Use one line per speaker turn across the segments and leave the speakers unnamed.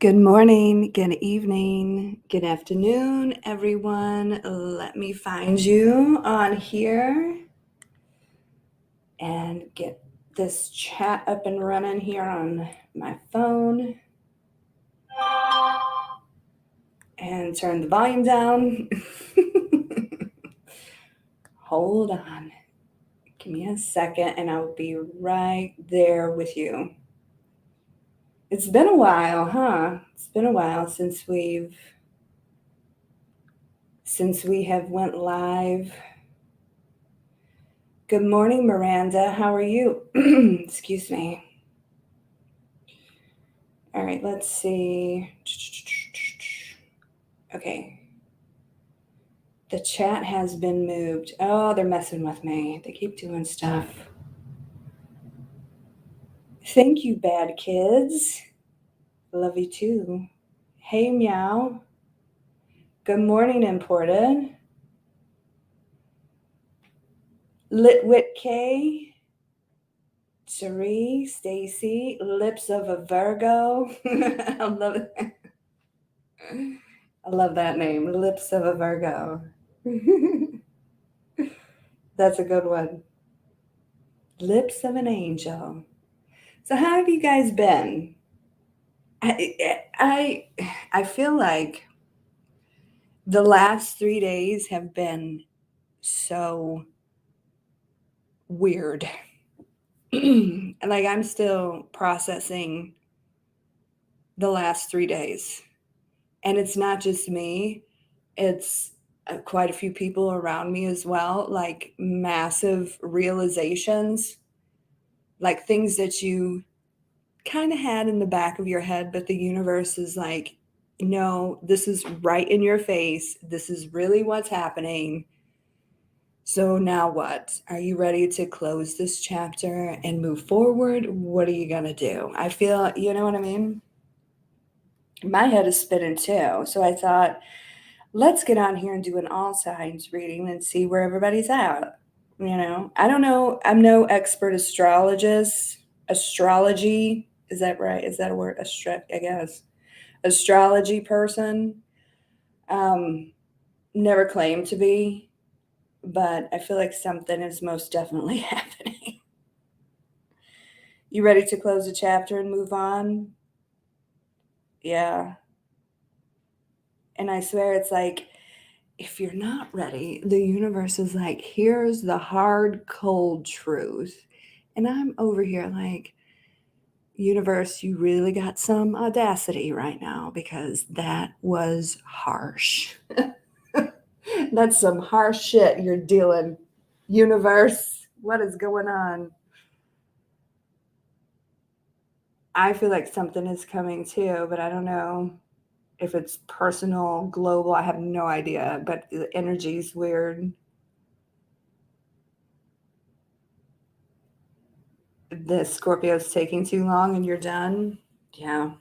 Good morning, good evening, good afternoon, everyone. Let me find you on here and get this chat up and running here on my phone and turn the volume down. Hold on. Give me a second and I'll be right there with you. It's been a while, huh? It's been a while since we have went live. Good morning, Miranda. How are you? Excuse me. All right, let's see. Okay. The chat has been moved. Oh, they're messing with me. They keep doing stuff. Thank you, bad kids. Love you too. Hey, meow. Good morning, imported. Litwit K. Cherie, Stacy, Lips of a Virgo. I love it. I love that name, Lips of a Virgo. That's a good one. Lips of an Angel. So how have you guys been? I feel like the last 3 days have been so weird. Like I'm still processing the last 3 days. And it's not just me. It's quite a few people around me as well, like massive realizations, like things that you kind of had in the back of your head, but the universe is like, no, this is right in your face. This is really what's happening. So now what? Are you ready to close this chapter and move forward? What are you going to do? I feel, you know what I mean? My head is spinning too. So I thought, let's get on here and do an all signs reading and see where everybody's at. You know, I don't know. I'm no expert astrologist. Astrology, is that right? Is that a word? I guess. Astrology person. Never claimed to be, but I feel like something is most definitely happening. You ready to close the chapter and move on? Yeah. And I swear it's like, if you're not ready, the universe is like, here's the hard, cold truth. And I'm over here like, universe, you really got some audacity right now because that was harsh. That's some harsh shit you're dealing, universe. What is going on? I feel like something is coming too, but I don't know if it's personal, global. I have no idea, but the energy is weird. The Scorpio's taking too long and you're done. Yeah.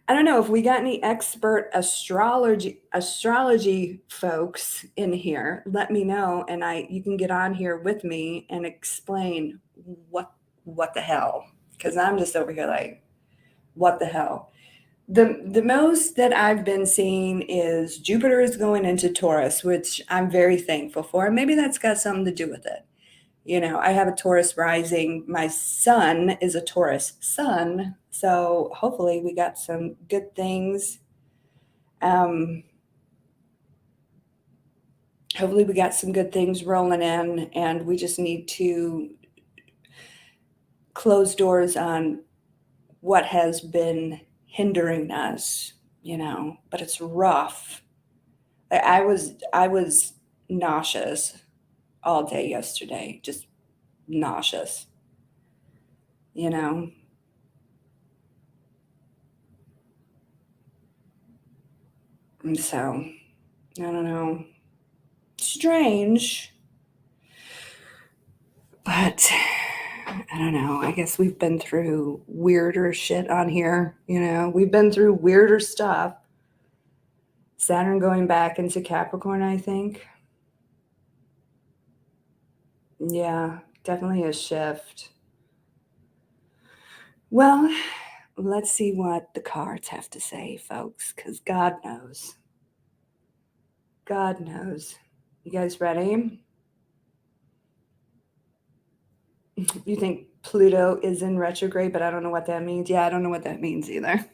I don't know if we got any expert astrology folks in here. Let me know, and you can get on here with me and explain what the hell, because I'm just over here like, what the hell. The most that I've been seeing is Jupiter is going into Taurus, which I'm very thankful for. Maybe that's got something to do with it. You know, I have a Taurus rising. My son is a Taurus sun. So hopefully we got some good things. Hopefully we got some good things rolling in, and we just need to close doors on what has been hindering us, you know, but it's rough. I was nauseous all day yesterday, just nauseous, you know. And so, I don't know. Strange, but I don't know. I guess we've been through weirder shit on here, you know. We've been through weirder stuff. Saturn going back into Capricorn, I think. Yeah, definitely a shift. Well, let's see what the cards have to say, folks, because God knows. God knows. You guys ready? You think Pluto is in retrograde, but I don't know what that means. Yeah, I don't know what that means either.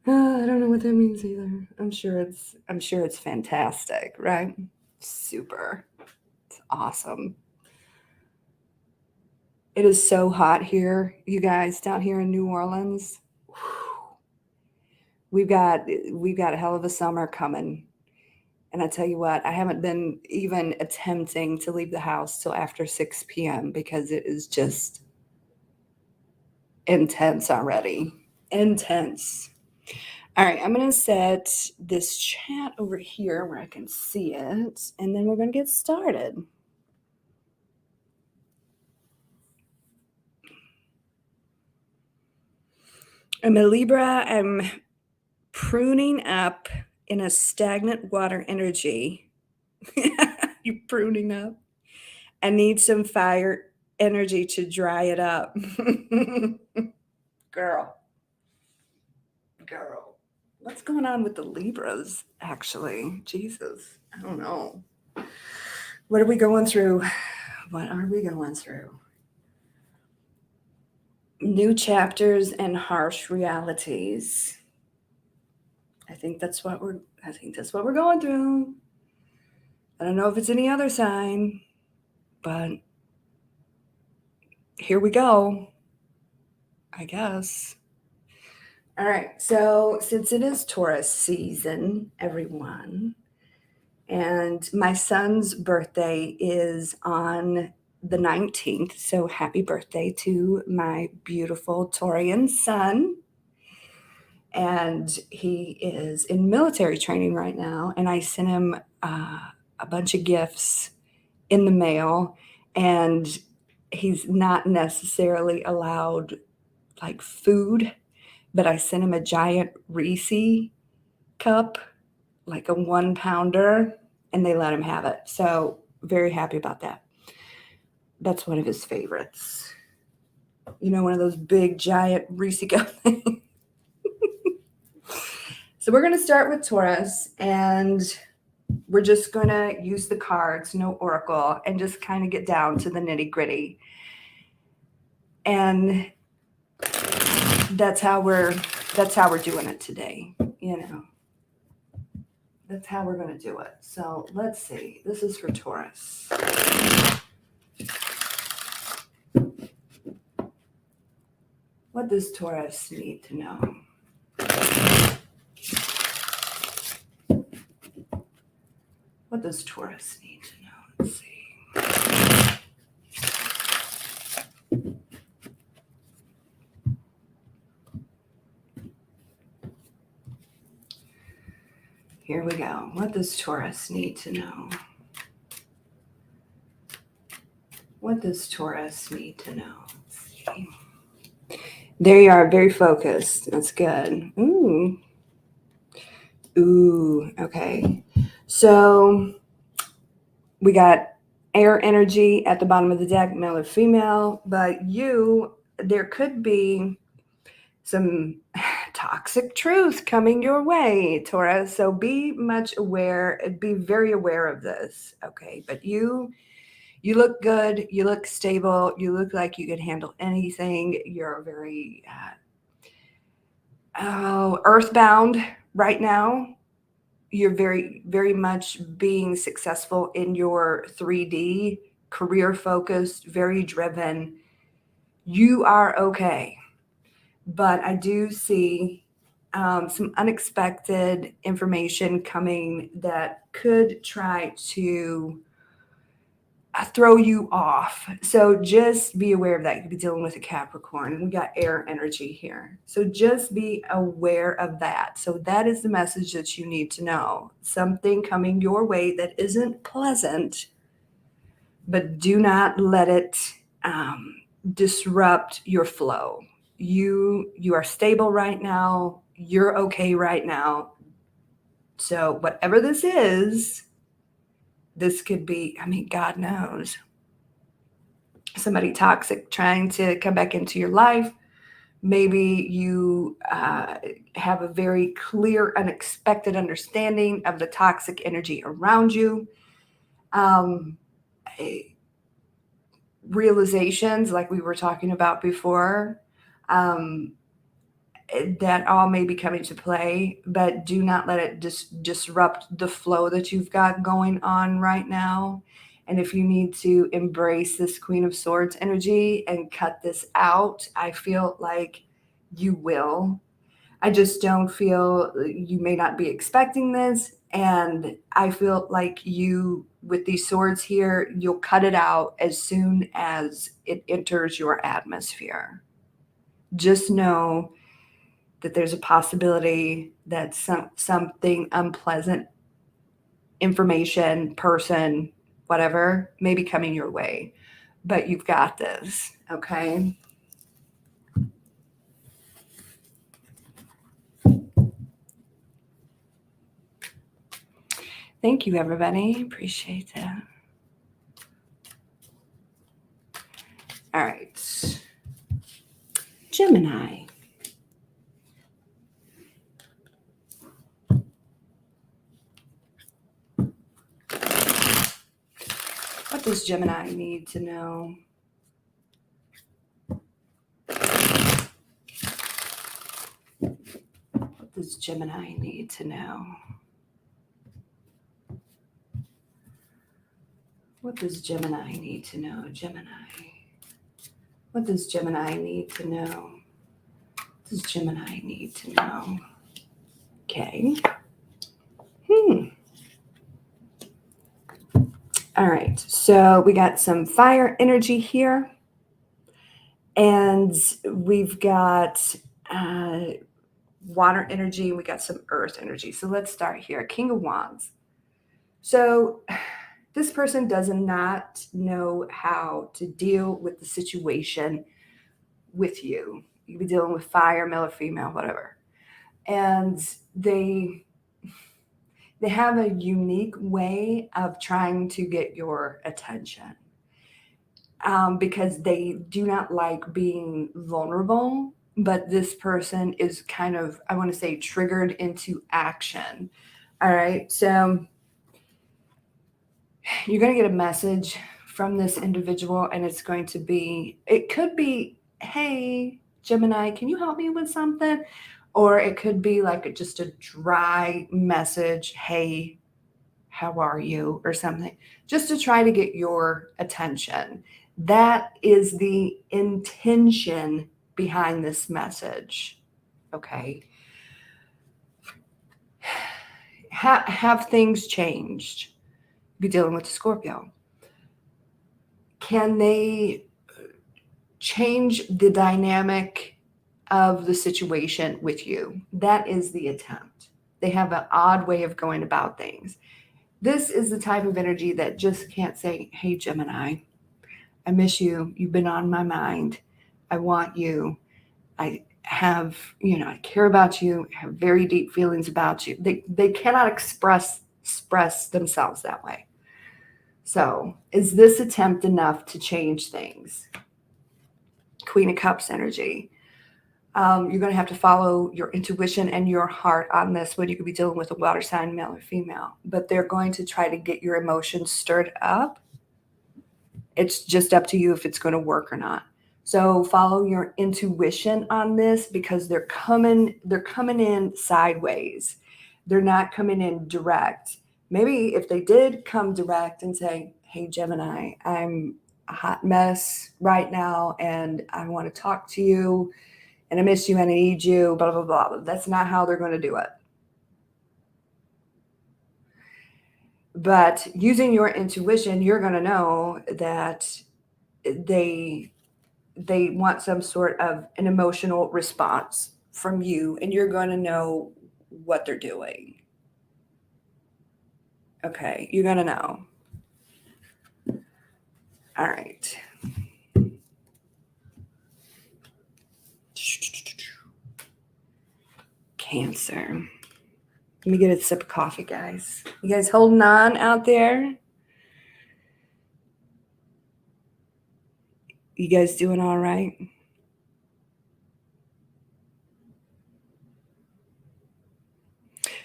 I don't know what that means either. I'm sure it's fantastic, right? Super. It's awesome. It is so hot here, you guys, down here in New Orleans. We've got a hell of a summer coming. And I tell you what, I haven't been even attempting to leave the house till after 6 p.m. because it is just intense already. Intense. All right, I'm going to set this chat over here where I can see it, and then we're going to get started. I'm a Libra. I'm pruning up in a stagnant water energy. You're pruning up. I need some fire energy to dry it up. Girl. What's going on with the Libras, actually? Jesus. I don't know. What are we going through? What are we going through? New chapters and harsh realities. I think that's what we're going through. I don't know if it's any other sign, but here we go, I guess. All right, so since it is Taurus season, everyone, and my son's birthday is on the 19th, so happy birthday to my beautiful Taurian son. And he is in military training right now, and I sent him a bunch of gifts in the mail, and he's not necessarily allowed like food, but I sent him a giant Reese cup, like a 1-pounder, and they let him have it. So very happy about that. That's one of his favorites. You know, one of those big giant Reese cup things. So we're going to start with Taurus, and we're just going to use the cards, no oracle, and just kind of get down to the nitty gritty. And that's how we're doing it today, you know. That's how we're going to do it. So let's see. This is for Taurus. What does Taurus need to know? What does Taurus need to know? Let's see. Here we go. What does Taurus need to know? What does Taurus need to know? Let's see. There you are, very focused. That's good. Ooh, okay. So we got air energy at the bottom of the deck, male or female, but there could be some toxic truth coming your way, Taurus. So be very aware of this, okay? But you look good, you look stable, you look like you could handle anything. You're very earthbound right now. You're very, very much being successful in your 3D, career focused, very driven. You are okay. But I do see some unexpected information coming that could try to throw you off. So just be aware of that. You could be dealing with a Capricorn, and we got air energy here. So just be aware of that. So that is the message that you need to know. Something coming your way that isn't pleasant, but do not let it disrupt your flow. You are stable right now. You're okay right now. So whatever this is, this could be, I mean, God knows. somebody toxic trying to come back into your life. Maybe you have a very clear, unexpected understanding of the toxic energy around you. Realizations, like we were talking about before, that all may be coming to play, but do not let it disrupt the flow that you've got going on right now. And if you need to embrace this Queen of Swords energy and cut this out, I feel like you will. I just don't feel, you may not be expecting this. And I feel like you, with these swords here, you'll cut it out as soon as it enters your atmosphere. Just know that there's a possibility that something unpleasant, information, person, whatever, may be coming your way. But you've got this, okay? Thank you, everybody. Appreciate that. All right. Gemini. What does Gemini need to know? What does Gemini need to know? What does Gemini need to know? Gemini. What does Gemini need to know? What does Gemini need to know? Okay. All right. So we got some fire energy here. And we've got water energy. We got some earth energy. So let's start here. King of Wands. So this person does not know how to deal with the situation with you. You could be dealing with fire, male or female, whatever. And they have a unique way of trying to get your attention, because they do not like being vulnerable. But this person is kind of, I want to say, triggered into action. All right. So you're going to get a message from this individual, and it's going to be, it could be, hey, Gemini, can you help me with something? Or it could be like just a dry message, hey, how are you? Or something, just to try to get your attention. That is the intention behind this message. Okay. Have things changed? Be dealing with the Scorpio. Can they change the dynamic of the situation with you? That is the attempt. They have an odd way of going about things. This is the type of energy that just can't say, hey, Gemini, I miss you. You've been on my mind. I want you. I have, I care about you. I have very deep feelings about you. They cannot express themselves that way. So is this attempt enough to change things? Queen of Cups energy. You're going to have to follow your intuition and your heart on this one. You could be dealing with a water sign, male or female, but they're going to try to get your emotions stirred up. It's just up to you if it's going to work or not. So follow your intuition on this, because they're coming in sideways. They're not coming in direct. Maybe if they did come direct and say, hey, Gemini, I'm a hot mess right now and I want to talk to you and I miss you and I need you, blah, blah, blah. That's not how they're going to do it. But using your intuition, you're going to know that they want some sort of an emotional response from you, and you're going to know what they're doing. Okay, you're going to know. All right. Cancer. Let me get a sip of coffee, guys. You guys holding on out there? You guys doing all right?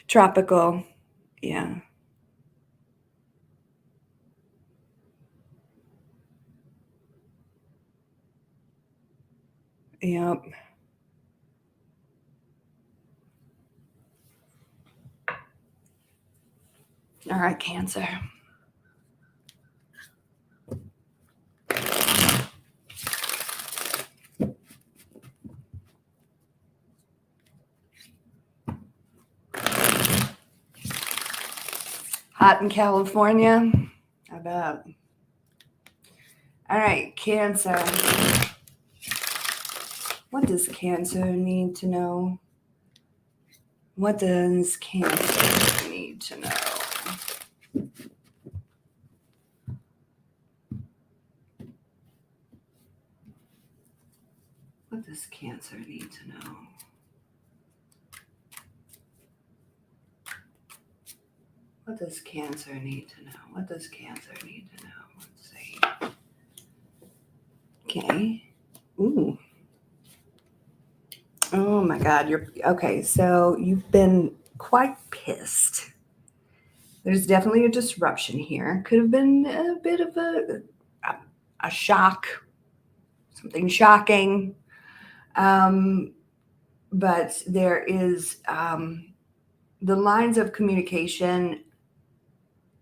Tropical. Yeah. Yep. All right, Cancer. Hot in California? I bet. All right, Cancer. What does Cancer need to know? What does Cancer need to know? What does Cancer need to know? What does Cancer need to know? What does Cancer need to know? Let's see. Okay. Ooh. Oh my God. You're okay. So you've been quite pissed. There's definitely a disruption here. Could have been a bit of a shock, something shocking. But there is the lines of communication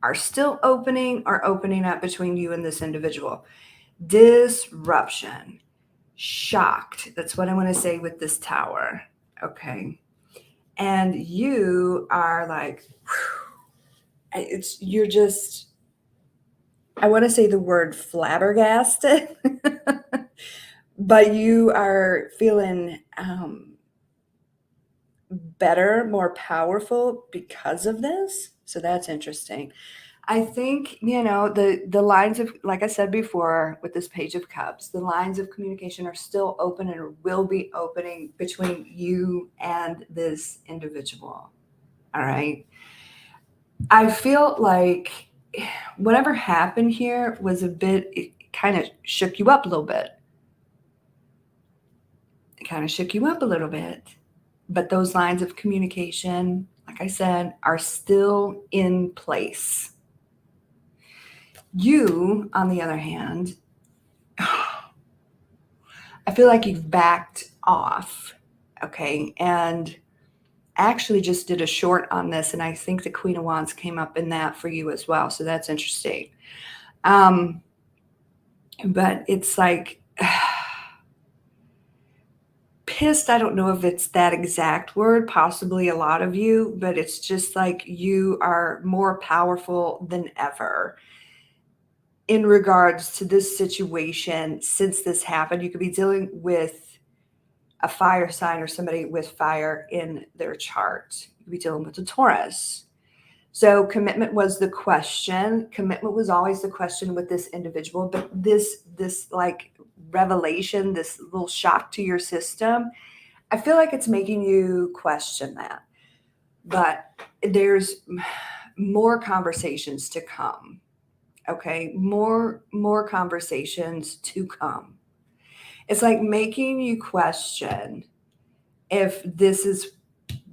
are still opening or opening up between you and this individual. Disruption, shocked. That's what I want to say with this tower. Okay. And you are like, you're just, I want to say the word flabbergasted, but you are feeling better, more powerful because of this. So that's interesting. I think, the lines of, like I said before with this Page of Cups, the lines of communication are still open and will be opening between you and this individual. All right. I feel like whatever happened here was it kind of shook you up a little bit. It kind of shook you up a little bit. But those lines of communication, like I said, are still in place. You, on the other hand, I feel like you've backed off, okay, and actually just did a short on this, and I think the Queen of Wands came up in that for you as well, so that's interesting. But it's like pissed, I don't know if it's that exact word, possibly a lot of you, but it's just like you are more powerful than ever in regards to this situation. Since this happened, you could be dealing with a fire sign or somebody with fire in their chart. You could be dealing with a Taurus. So commitment was the question. Commitment was always the question with this individual, but this like revelation, this little shock to your system, I feel like it's making you question that. But there's more conversations to come. Okay, more conversations to come. It's like making you question if this is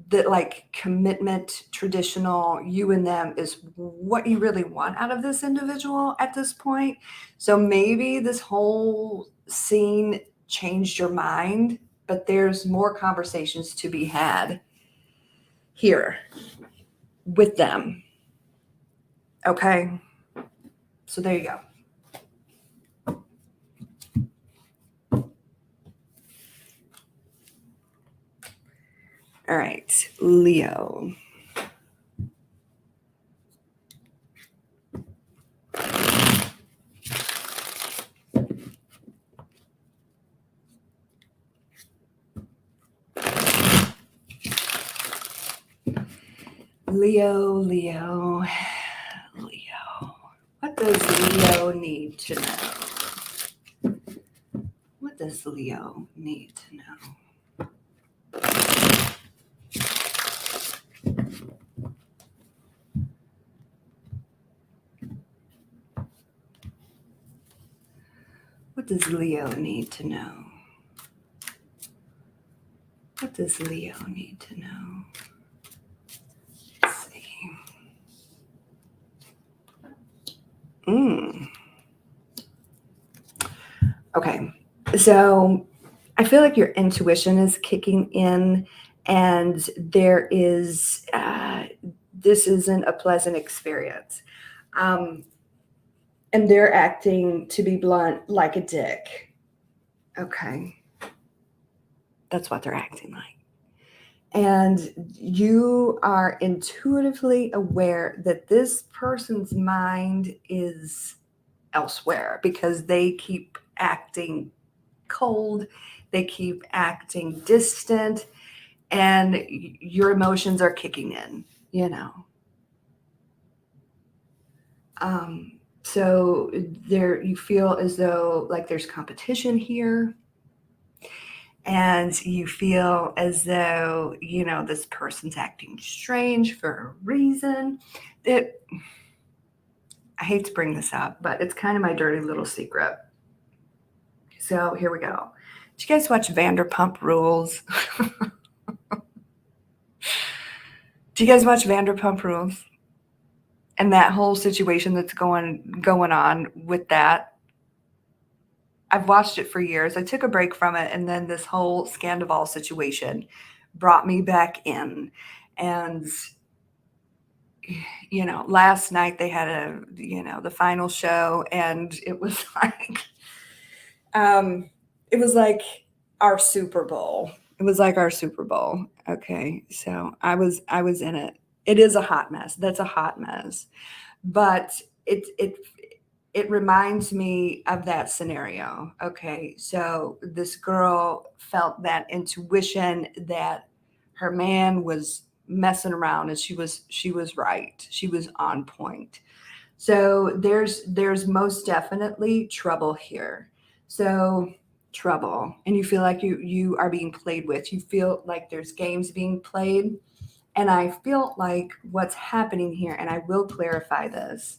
that, like, commitment, traditional, you and them is what you really want out of this individual at this point. So maybe this whole scene changed your mind, but there's more conversations to be had here with them. Okay, so there you go. All right, Leo. Leo. What does Leo need to know? What does Leo need to know? What does Leo need to know? What does Leo need to know? Let's see. Okay, so I feel like your intuition is kicking in, and there is this isn't a pleasant experience, and they're acting, to be blunt, like a dick. Okay, that's what they're acting like. And you are intuitively aware that this person's mind is elsewhere because they keep acting cold, they keep acting distant, and your emotions are kicking in, you know. So there, you feel as though like there's competition here, and you feel as though, you know, this person's acting strange for a reason. That, I hate to bring this up, but it's kind of my dirty little secret. So here we go. Did you guys watch Vanderpump Rules? Do you guys watch Vanderpump Rules? And that whole situation that's going on with that? I've watched it for years. I took a break from it, and then this whole Scandival situation brought me back in. And you know, last night they had the final show, and it was like it was like our Super Bowl. It was like our Super Bowl. Okay. So I was in it. It is a hot mess. That's a hot mess. But it reminds me of that scenario. Okay. So this girl felt that intuition that her man was messing around, and she was right. She was on point. So there's most definitely trouble here. So trouble, and you feel like you are being played with. You feel like there's games being played, and I feel like what's happening here, and I will clarify this,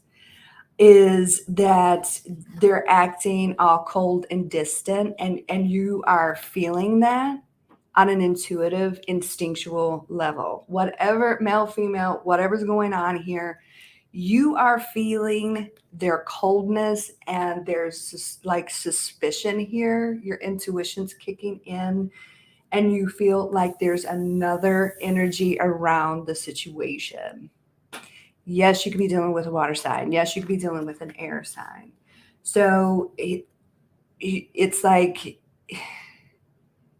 is that they're acting all cold and distant, and you are feeling that on an intuitive, instinctual level. Whatever, male, female, whatever's going on here, you are feeling their coldness, and there's like suspicion here. Your intuition's kicking in, and you feel like there's another energy around the situation. Yes, you could be dealing with a water sign. Yes, you could be dealing with an air sign. So it's like,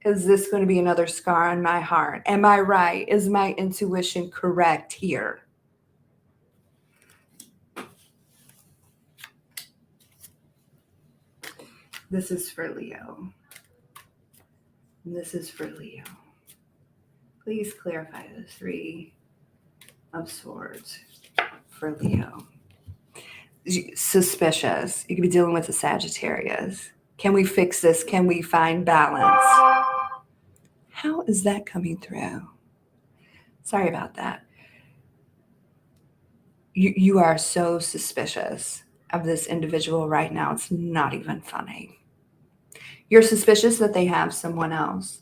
is this going to be another scar on my heart? Am I right? Is my intuition correct here? This is for Leo. This is for Leo. Please clarify the Three of Swords for Leo. Suspicious. You could be dealing with a Sagittarius. Can we fix this? Can we find balance? How is that coming through? Sorry about that. You are so suspicious of this individual right now. It's not even funny. You're suspicious that they have someone else.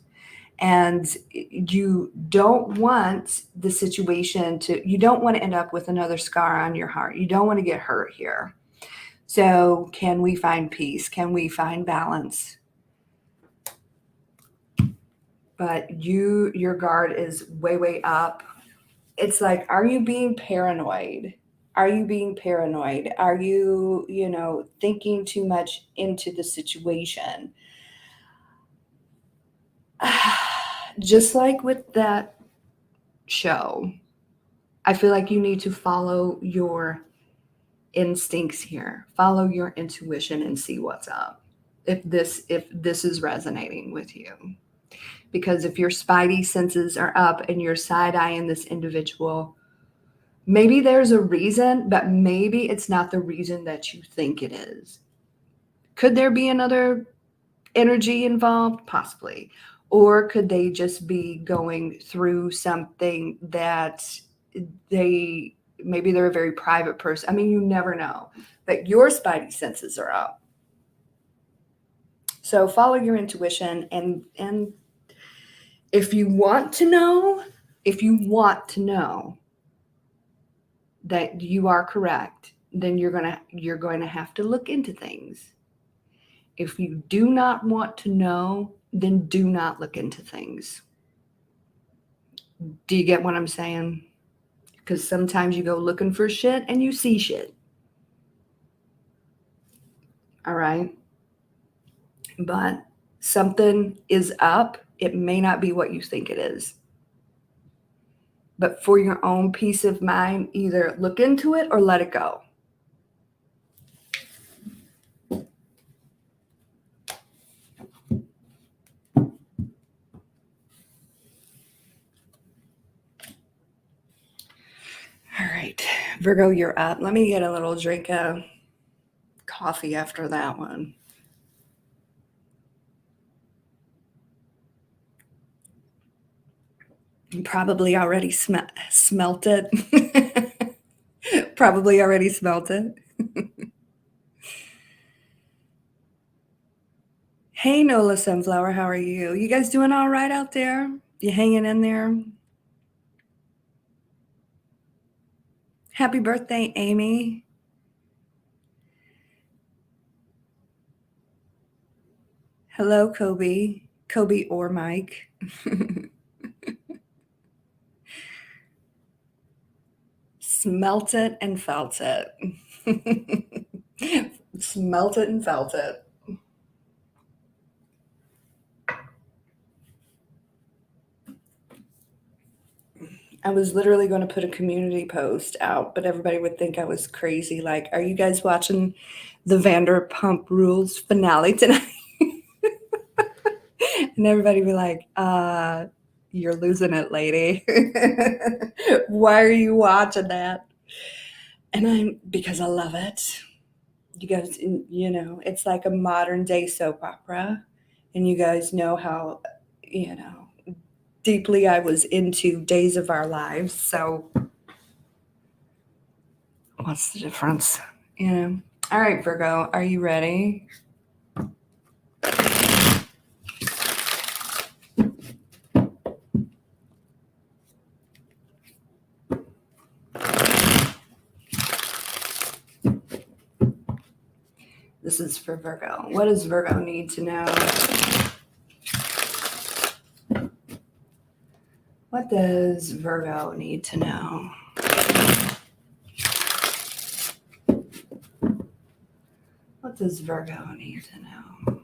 And you don't want the situation you don't want to end up with another scar on your heart. You don't want to get hurt here. So can we find peace? Can we find balance? But your guard is way, way up. It's like, are you being paranoid? Are you being paranoid? Are you, thinking too much into the situation? Just like with that show, I feel like you need to follow your instincts here. Follow your intuition and see what's up. If this is resonating with you. Because if your spidey senses are up and you're side-eyeing this individual, maybe there's a reason, but maybe it's not the reason that you think it is. Could there be another energy involved? Possibly. Or could they just be going through something that maybe they're a very private person. I mean, you never know. But your spidey senses are up. So follow your intuition, and if you want to know that you are correct, then you're going to have to look into things. If you do not want to know, then do not look into things. Do you get what I'm saying? Because sometimes you go looking for shit and you see shit. All right? But something is up. It may not be what you think it is. But for your own peace of mind, either look into it or let it go. All right, Virgo, you're up. Let me get a little drink of coffee after that one. You probably already smelt it. Probably already smelt it. Hey, Nola Sunflower, how are you? You guys doing all right out there? You hanging in there? Happy birthday, Amy. Hello, Kobe. Kobe or Mike. Smelt it and felt it. Smelt it and felt it. I was literally going to put a community post out, but everybody would think I was crazy. Like, are you guys watching the Vanderpump Rules finale tonight? And everybody would be like, you're losing it, lady. Why are you watching that? And because I love it. You guys, it's like a modern day soap opera. And you guys know how, deeply I was into Days of Our Lives. So what's the difference? All right, Virgo, are you ready? This is for Virgo. What does Virgo need to know? What does Virgo need to know? What does Virgo need to know?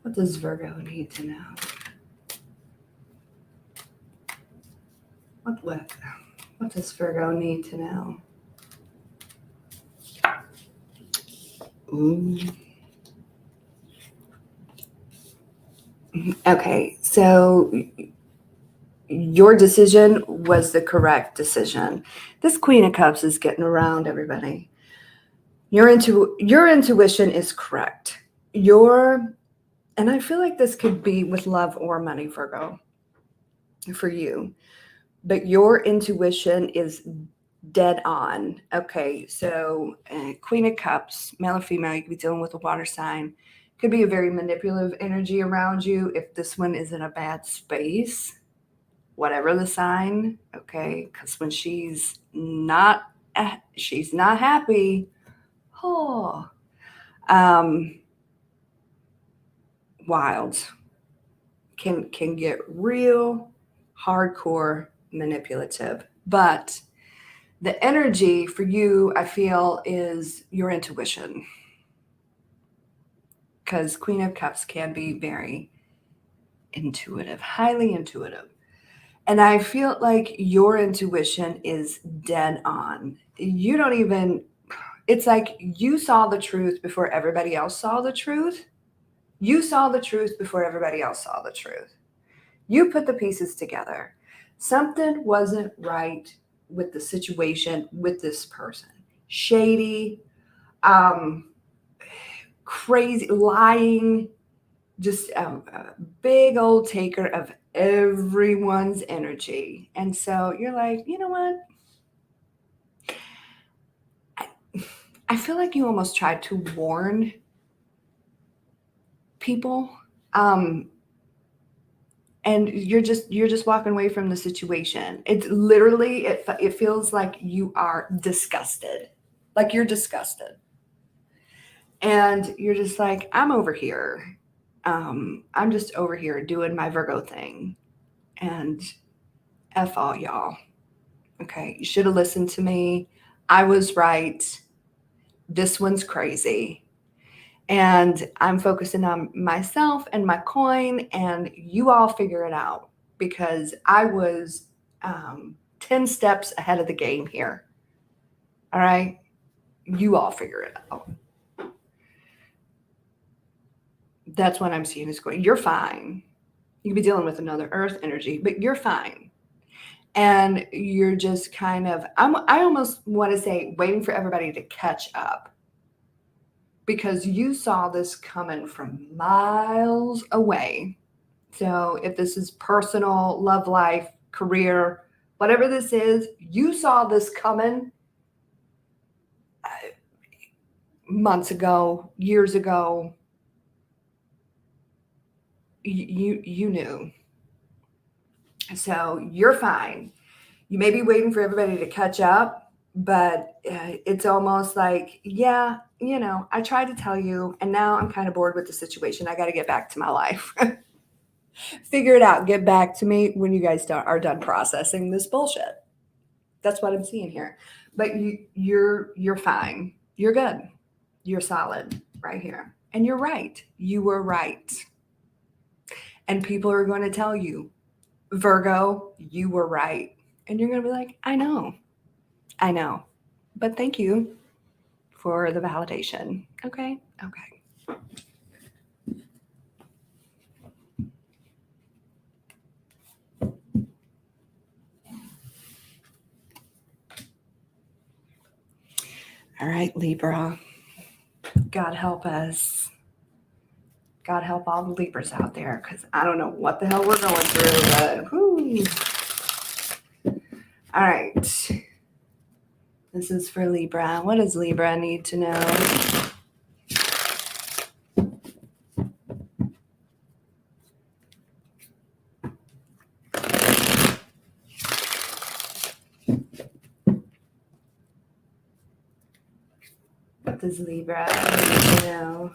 What does Virgo need to know? What does Virgo need to know? Ooh. Okay, so your decision was the correct decision. This Queen of Cups is getting around, everybody. Your intuition is correct. And I feel like this could be with love or money, Virgo, for you. But your intuition is dead on. Okay, so Queen of Cups, male or female, you could be dealing with a water sign. Could be a very manipulative energy around you if this one is in a bad space, whatever the sign. Okay, because when she's not happy. Oh, wild. Can get real hardcore manipulative. But the energy for you, I feel, is your intuition. Because Queen of Cups can be very intuitive, highly intuitive. And I feel like your intuition is dead on. You don't even, it's like you saw the truth before everybody else saw the truth. You saw the truth before everybody else saw the truth. You put the pieces together. Something wasn't right with the situation with this person. Shady, crazy, lying, just a big old taker of everyone's energy. And so you're like, you know what? I feel like you almost tried to warn people. And you're just walking away from the situation. It's literally, it feels like you are disgusted. Like you're disgusted. And you're just like, I'm over here. I'm just over here doing my Virgo thing. And F all y'all. Okay. You should have listened to me. I was right. This one's crazy. And I'm focusing on myself and my coin, and you all figure it out because I was 10 steps ahead of the game here. All right. You all figure it out. That's what I'm seeing is going. You're fine. You could be dealing with another earth energy, but you're fine. And you're just kind of, I almost want to say waiting for everybody to catch up because you saw this coming from miles away. So if this is personal, love life, career, whatever this is, you saw this coming months ago, years ago. You knew. So you're fine. You may be waiting for everybody to catch up, but it's almost like, yeah, I tried to tell you, and now I'm kind of bored with the situation. I got to get back to my life. Figure it out. Get back to me when you guys are done processing this bullshit. That's what I'm seeing here. But you're fine. You're good. You're solid right here. And you're right. You were right. And people are going to tell you, Virgo, you were right. And you're going to be like, I know. But thank you for the validation. Okay. All right, Libra. God help us. God help all the Libras out there because I don't know what the hell we're going through, but whoo. All right. This is for Libra. What does Libra need to know? What does Libra need to know?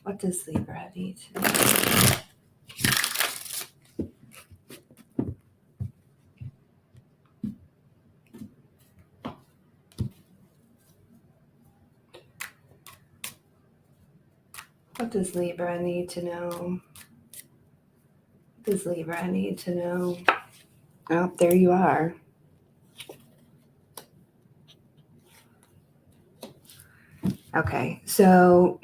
What does Libra need to know? What does Libra need to know? What does Libra need to know? Oh, there you are. Okay, so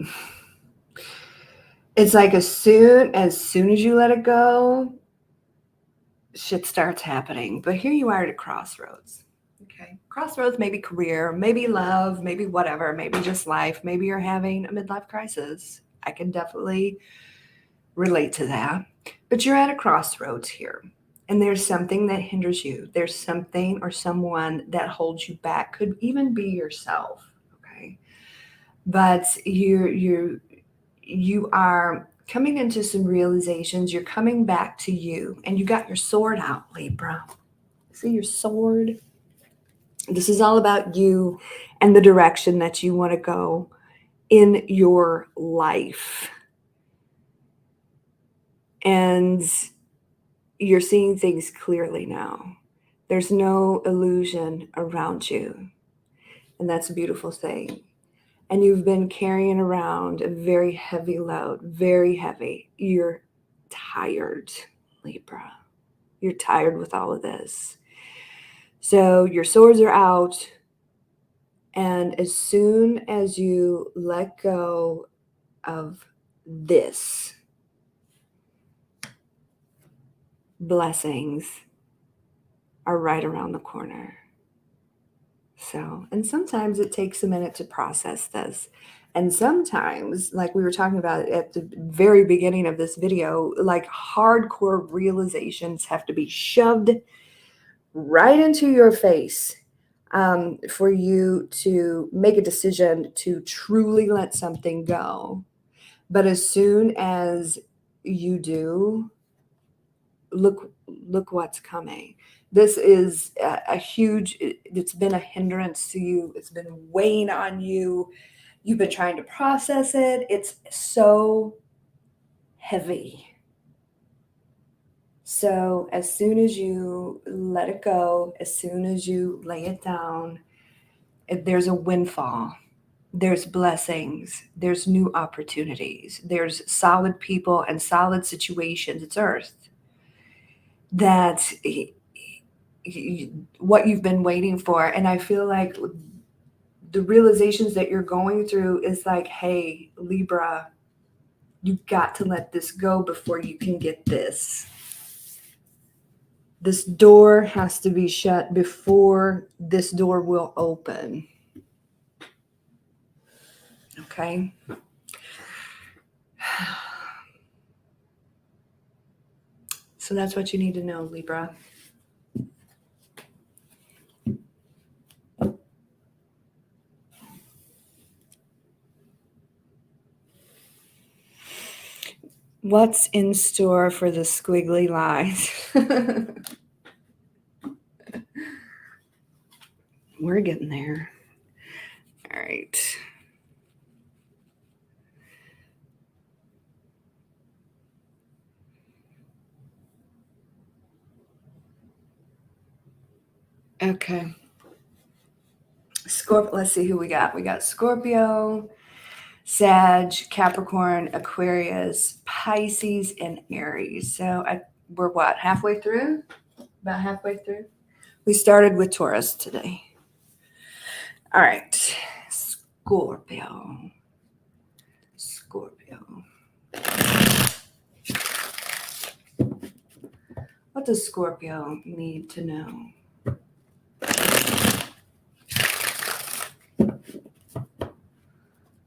it's like as soon as you let it go, shit starts happening. But here you are at a crossroads. Okay. Crossroads, maybe career, maybe love, maybe whatever, maybe just life. Maybe you're having a midlife crisis. I can definitely relate to that. But you're at a crossroads here. And there's something that hinders you. There's something or someone that holds you back. Could even be yourself. Okay. But you are coming into some realizations. You're coming back to you. And you got your sword out, Libra. See your sword? This is all about you and the direction that you want to go in your life. And you're seeing things clearly now. There's no illusion around you. And that's a beautiful thing. And you've been carrying around a very heavy load, very heavy. You're tired, Libra. You're tired with all of this. So your swords are out. And as soon as you let go of this, blessings are right around the corner. So, and sometimes it takes a minute to process this. And sometimes, like we were talking about at the very beginning of this video, like hardcore realizations have to be shoved right into your face for you to make a decision to truly let something go. But as soon as you do, look what's coming. This is a huge, it's been a hindrance to you. It's been weighing on you. You've been trying to process it. It's so heavy. So as soon as you let it go, as soon as you lay it down, there's a windfall. There's blessings. There's new opportunities. There's solid people and solid situations. It's Earth. That's what you've been waiting for. And I feel like the realizations that you're going through is like, hey, Libra, you got to let this go before you can get this. This door has to be shut before this door will open. Okay? So that's what you need to know, Libra. What's in store for the squiggly lines? We're getting there. All right. Okay. Scorpio. Let's see who we got. We got Scorpio, Sag, Capricorn, Aquarius, Pisces, and Aries. So we're what, halfway through? About halfway through? We started with Taurus today. All right. Scorpio. What does Scorpio need to know?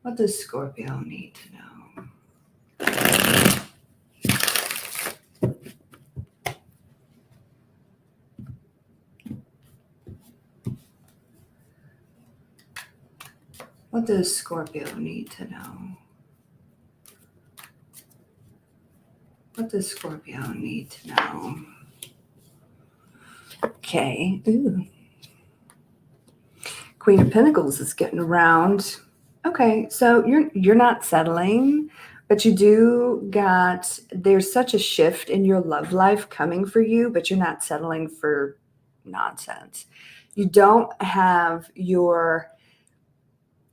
What does Scorpio need to know? What does Scorpio need to know? What does Scorpio need to know? Okay. Ooh. Queen of Pentacles is getting around. Okay, so you're not settling, but you do got, there's such a shift in your love life coming for you, but you're not settling for nonsense. You don't have your,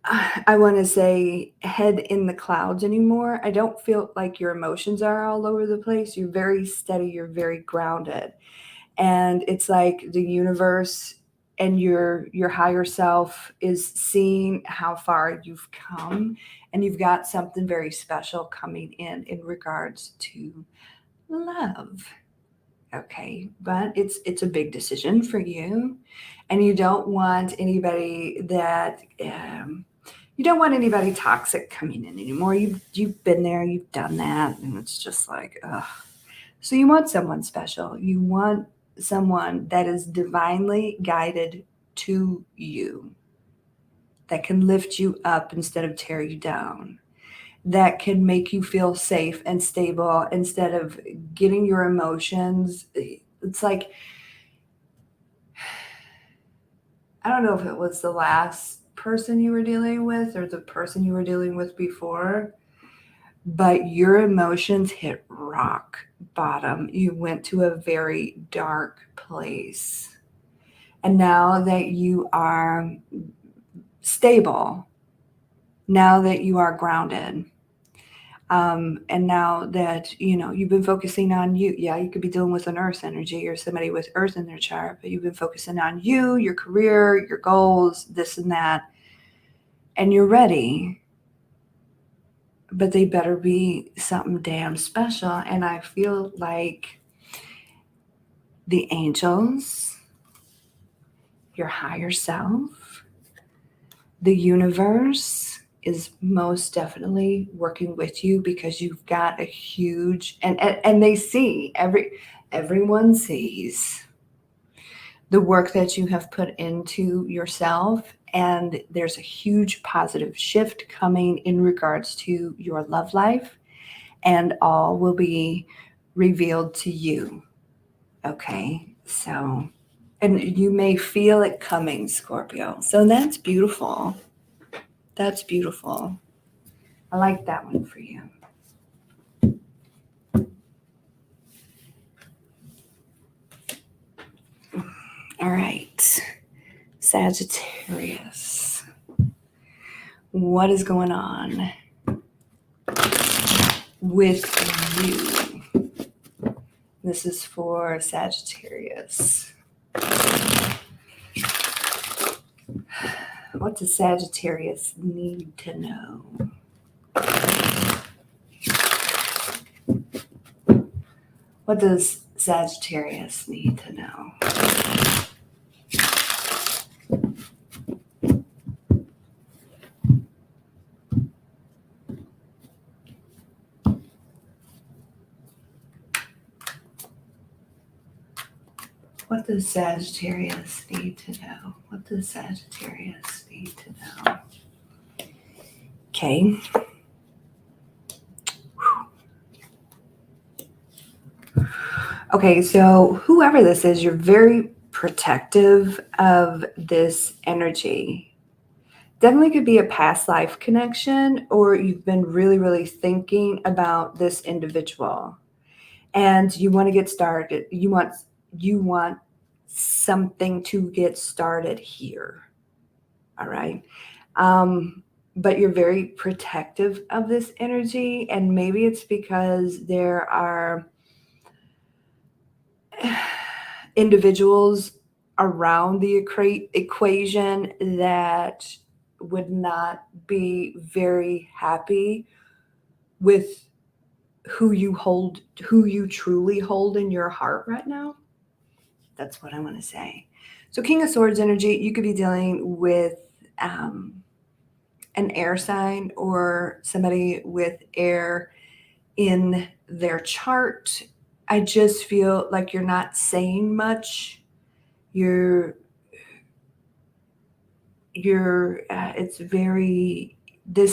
I want to say, head in the clouds anymore. I don't feel like your emotions are all over the place. You're very steady. You're very grounded. And it's like the universe and your higher self is seeing how far you've come, and you've got something very special coming in regards to love. Okay, but it's a big decision for you, and you don't want anybody that you don't want anybody toxic coming in anymore. You've been there, you've done that, and it's just like, ugh. So you want someone special. You want someone that is divinely guided to you, that can lift you up instead of tear you down, that can make you feel safe and stable instead of getting your emotions. It's like, I don't know if it was the last person you were dealing with or the person you were dealing with before, but your emotions hit rock bottom. You went to a very dark place. And now that you are stable, now that you are grounded, and now that, you've been focusing on you. Yeah, you could be dealing with an earth energy or somebody with earth in their chart, but you've been focusing on you, your career, your goals, this and that, and you're ready. But they better be something damn special. And I feel like the angels, your higher self, the universe is most definitely working with you because you've got a huge, and they see, everyone sees the work that you have put into yourself, and there's a huge positive shift coming in regards to your love life, and all will be revealed to you. Okay, so, and you may feel it coming, Scorpio. So that's beautiful. That's beautiful. I like that one for you. All right, Sagittarius. What is going on with you? This is for Sagittarius. What does Sagittarius need to know? What does Sagittarius need to know? What does Sagittarius need to know? What does Sagittarius need to know? Okay. Okay, so whoever this is, you're very protective of this energy. Definitely could be a past life connection, or you've been really, really thinking about this individual and you want to get started. You want something to get started here. All right. But you're very protective of this energy, and maybe it's because there are individuals around the equation that would not be very happy with who you truly hold in your heart right now. That's what I want to say. So King of Swords energy, you could be dealing with an air sign or somebody with air in their chart. I just feel like you're not saying much. This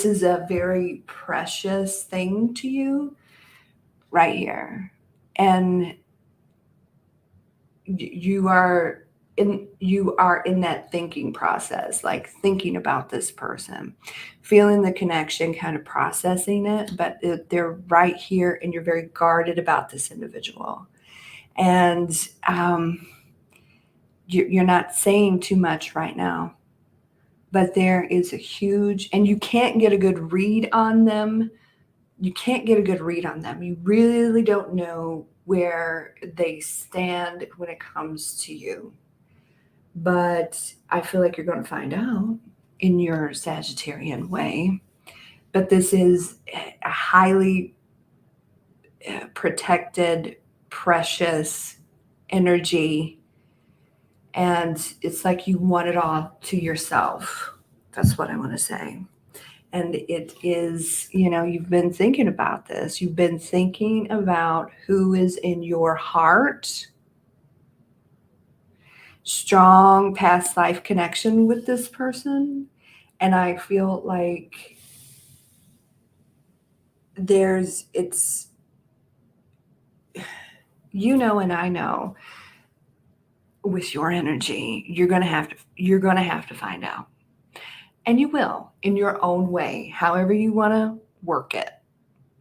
is a very precious thing to you right here. And you are in that thinking process, like thinking about this person, feeling the connection, kind of processing it, but they're right here and you're very guarded about this individual. And you're not saying too much right now, but there is a huge, and you can't get a good read on them. You really don't know where they stand when it comes to you. But I feel like you're going to find out in your Sagittarian way. But this is a highly protected, precious energy. And it's like you want it all to yourself. That's what I want to say. And it is, you've been thinking about this. You've been thinking about who is in your heart. Strong past life connection with this person. And I feel like and I know with your energy, you're going to have to find out. And you will, in your own way, however you want to work it.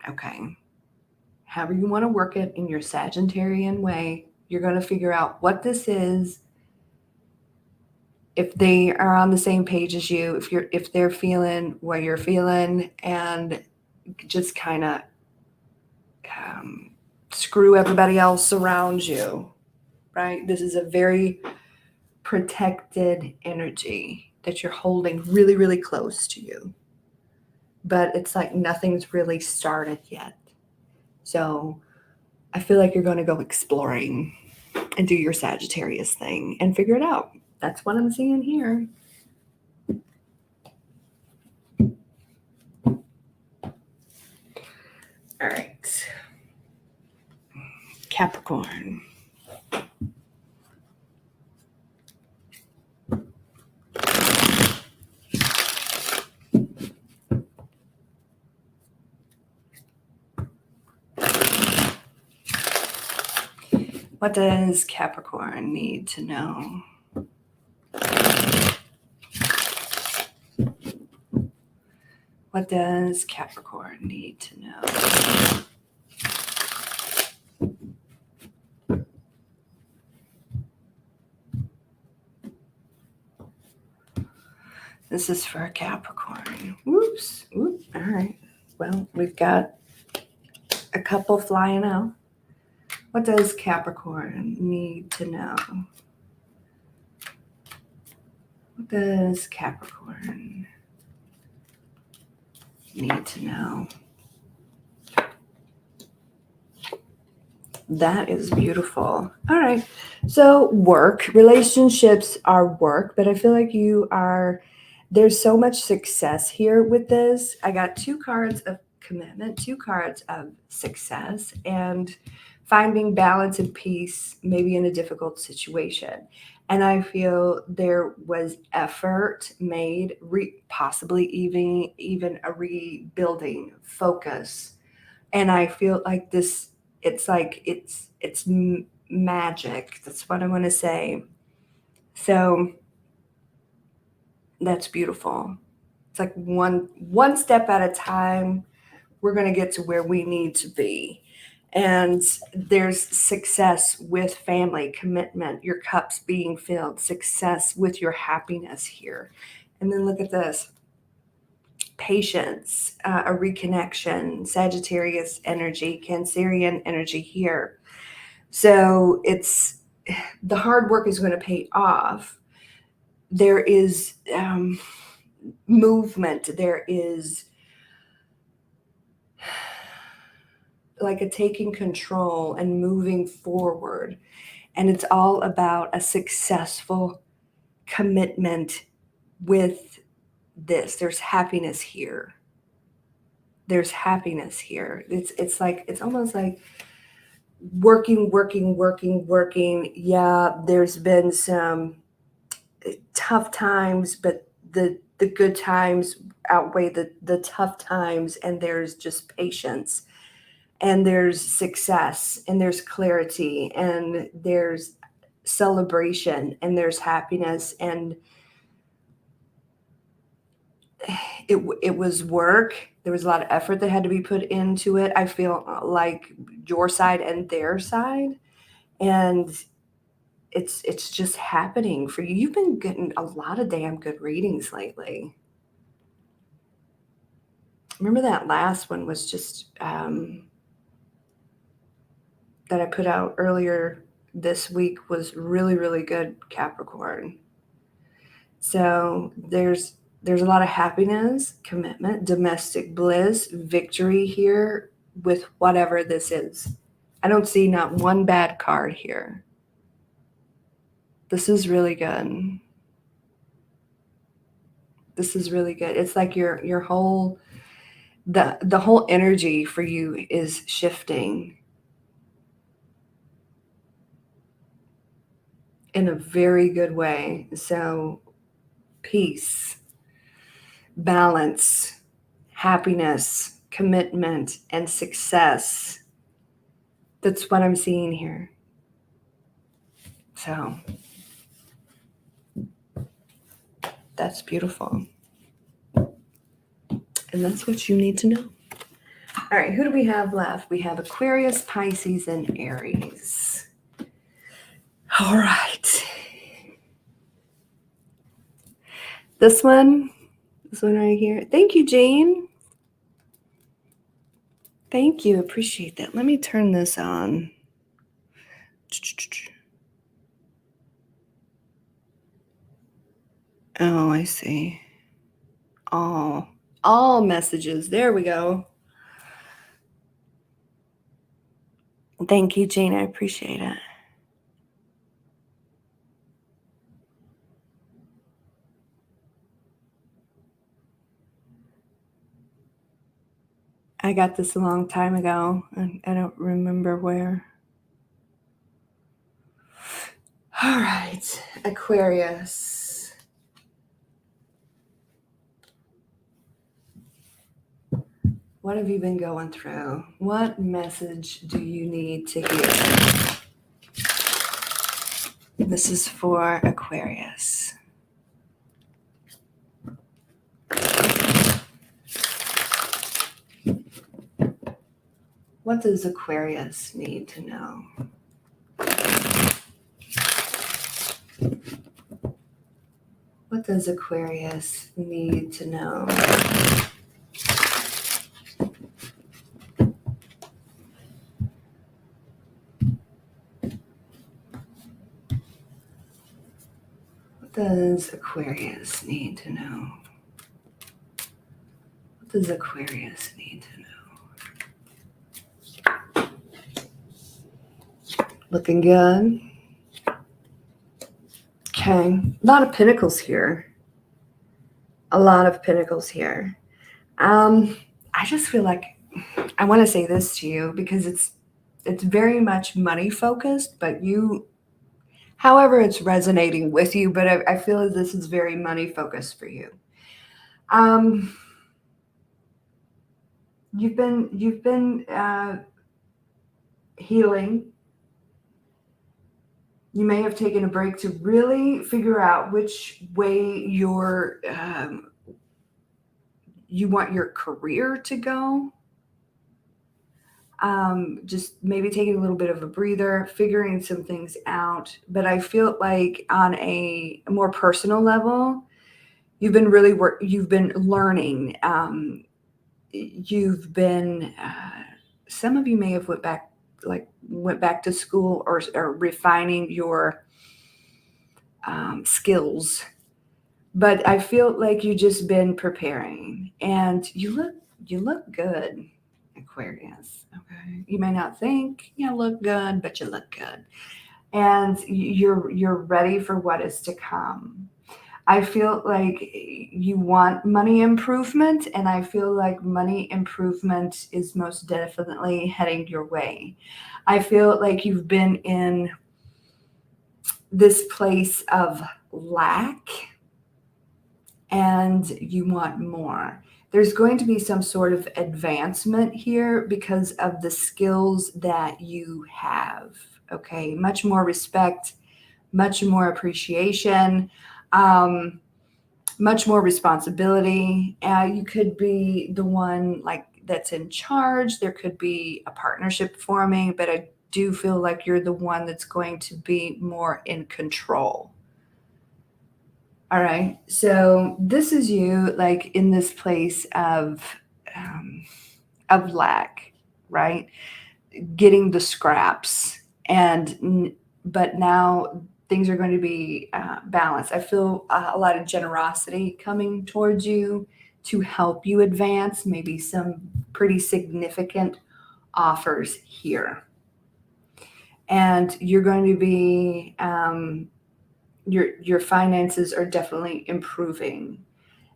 Okay. However you want to work it in your Sagittarian way, you're going to figure out what this is. If they are on the same page as you, if they're feeling what you're feeling, and just kind of screw everybody else around you, right? This is a very protected energy that you're holding really, really close to you. But it's like nothing's really started yet. So I feel like you're going to go exploring and do your Sagittarius thing and figure it out. That's what I'm seeing here. All right. Capricorn. What does Capricorn need to know? What does Capricorn need to know? This is for Capricorn. Whoops. Whoop. All right. Well, we've got a couple flying out. What does Capricorn need to know? What does Capricorn need to know? That is beautiful. All right. So work, relationships are work, but I feel like there's so much success here with this. I got 2 cards of commitment, 2 cards of success, and finding balance and peace maybe in a difficult situation. And I feel there was effort made, possibly even a rebuilding focus. And I feel like this, it's like it's magic. That's what I want to say. So that's beautiful. It's like one step at a time. We're going to get to where we need to be. And there's success with family, commitment, your cups being filled, success with your happiness here. And then look at this. Patience, a reconnection, Sagittarius energy, Cancerian energy here. So the hard work is going to pay off. There is movement. There is like a taking control and moving forward. And it's all about a successful commitment with this. There's happiness here. There's happiness here. It's almost like working. Yeah, there's been some tough times, but the good times outweigh the tough times, and there's just patience, and there's success, and there's clarity, and there's celebration, and there's happiness, and it was work. There was a lot of effort that had to be put into it. I feel like your side and their side, and it's just happening for you. You've been getting a lot of damn good readings lately. Remember that last one was just that I put out earlier this week was really, really good, Capricorn. So there's a lot of happiness, commitment, domestic bliss, victory here with whatever this is. I don't see not one bad card here. This is really good. This is really good. It's like your whole the whole energy for you is shifting in a very good way. So peace, balance, happiness, commitment, and success. That's what I'm seeing here. So that's beautiful. And that's what you need to know. All right, who do we have left? We have Aquarius, Pisces, and Aries. All right. This one right here. Thank you, Jane. Thank you. Appreciate that. Let me turn this on. Oh, I see. All messages. There we go. Thank you, Jane. I appreciate it. I I got this a long time ago, and I don't remember where. All right, Aquarius. What have you been going through? What message do you need to hear? This is for Aquarius. What does Aquarius need to know? What does Aquarius need to know? What does Aquarius need to know? What does Aquarius need to know? Looking good. Okay, a lot of pentacles here. A lot of pentacles here. I just feel like I want to say this to you because it's very much money focused, but however it's resonating with you, but I feel as this is very money focused for you. You've been healing. You may have taken a break to really figure out which way you want your career to go. Just maybe taking a little bit of a breather, figuring some things out. But I feel like on a more personal level, you've been learning. You've been, some of you may have went back to school or refining your skills. But I feel like you've just been preparing, and you look good, Aquarius. Okay, you may not think you look good, but you look good, and you're ready for what is to come. I feel like you want money improvement, and I feel like money improvement is most definitely heading your way. I feel like you've been in this place of lack and you want more. There's going to be some sort of advancement here because of the skills that you have. Okay, much more respect, much more appreciation, much more responsibility. You could be the one that's in charge. There could be a partnership forming, but I do feel like you're the one that's going to be more in control. All right. So this is you in this place of lack, right? Getting the scraps but now things are going to be balanced. I feel a lot of generosity coming towards you to help you advance, maybe some pretty significant offers here. And you're going to be, your finances are definitely improving.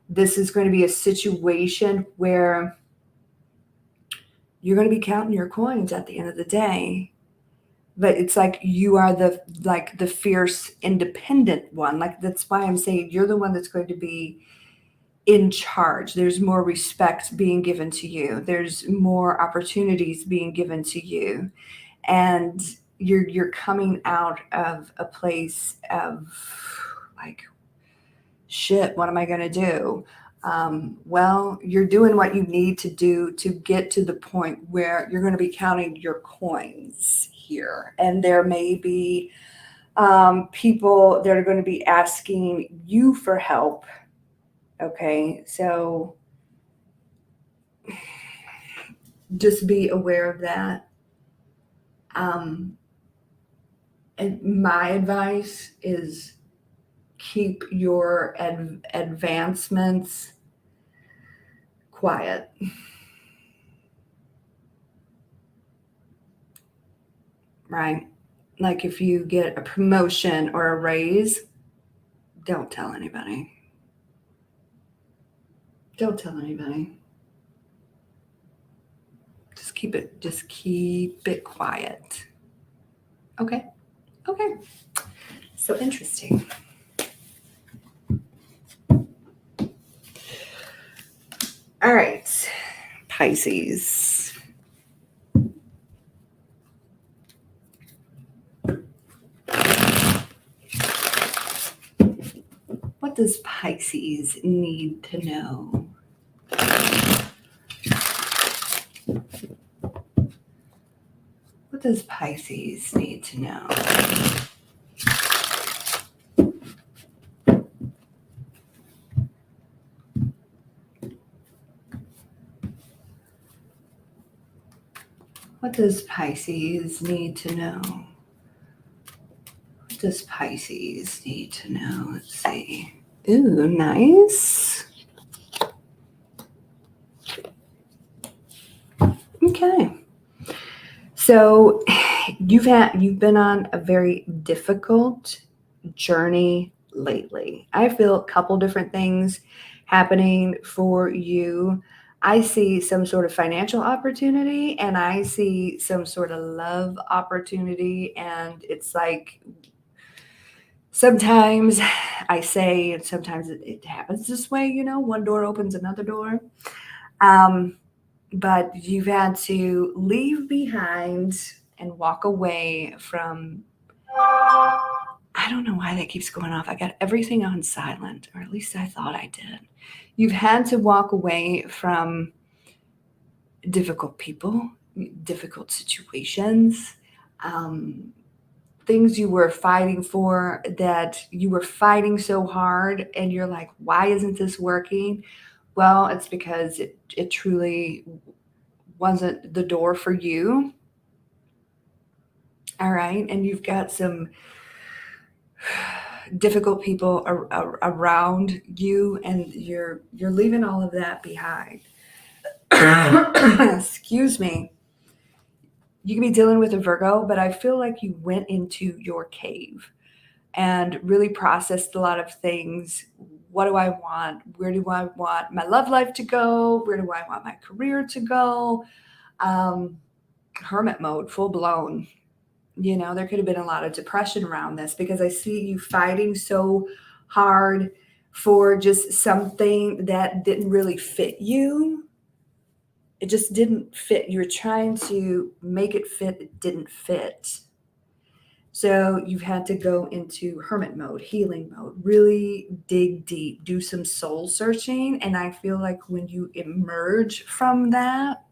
This is going to be a situation where you're going to be counting your coins at the end of the day. But it's like you are the fierce, independent one. That's why I'm saying you're the one that's going to be in charge. There's more respect being given to you. There's more opportunities being given to you. And you're coming out of a place of shit, what am I going to do? Well, you're doing what you need to do to get to the point where you're going to be counting your coins here. And there may be people that are going to be asking you for help. Okay, so just be aware of that. And my advice is keep your advancements quiet. Right? Like if you get a promotion or a raise, don't tell anybody. Don't tell anybody. Just keep it quiet. Okay. So interesting. All right, Pisces. What does Pisces need to know? What does Pisces need to know? What does Pisces need to know? What does Pisces need to know? Let's see. Ooh, nice. Okay. So you've been on a very difficult journey lately. I feel a couple different things happening for you. I see some sort of financial opportunity and I see some sort of love opportunity. And it's like sometimes I say, and sometimes it happens this way, one door opens another door. But you've had to leave behind and walk away from, I don't know why that keeps going off. I got everything on silent, or at least I thought I did. You've had to walk away from difficult people, difficult situations, things you were fighting for that you were fighting so hard and you're like, why isn't this working? Well, it's because it truly wasn't the door for you. All right. And you've got some difficult people around you and you're leaving all of that behind. Excuse me. You can be dealing with a Virgo, but I feel like you went into your cave and really processed a lot of things. What do I want? Where do I want my love life to go? Where do I want my career to go? Hermit mode, full blown. There could have been a lot of depression around this because I see you fighting so hard for just something that didn't really fit you. It just didn't fit. You were trying to make it fit. It didn't fit. So you've had to go into hermit mode, healing mode, really dig deep, do some soul searching. And I feel like when you emerge from that,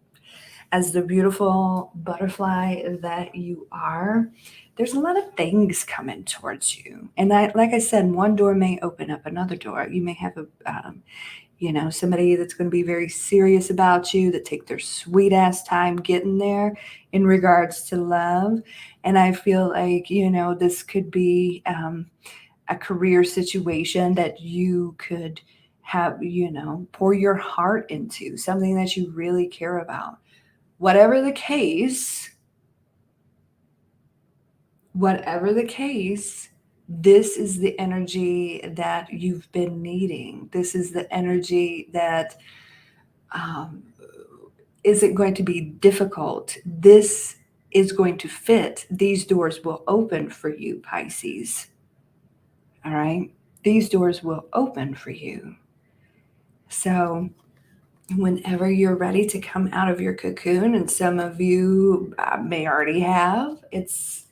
as the beautiful butterfly that you are, there's a lot of things coming towards you. And like I said, one door may open up another door. You may have somebody that's going to be very serious about you, that take their sweet ass time getting there in regards to love. And I feel like, this could be a career situation that you could have, pour your heart into, something that you really care about. Whatever the case, this is the energy that you've been needing. This is the energy that isn't going to be difficult. This is going to fit. These doors will open for you, Pisces. All right? These doors will open for you. So whenever you're ready to come out of your cocoon, and some of you may already have, it's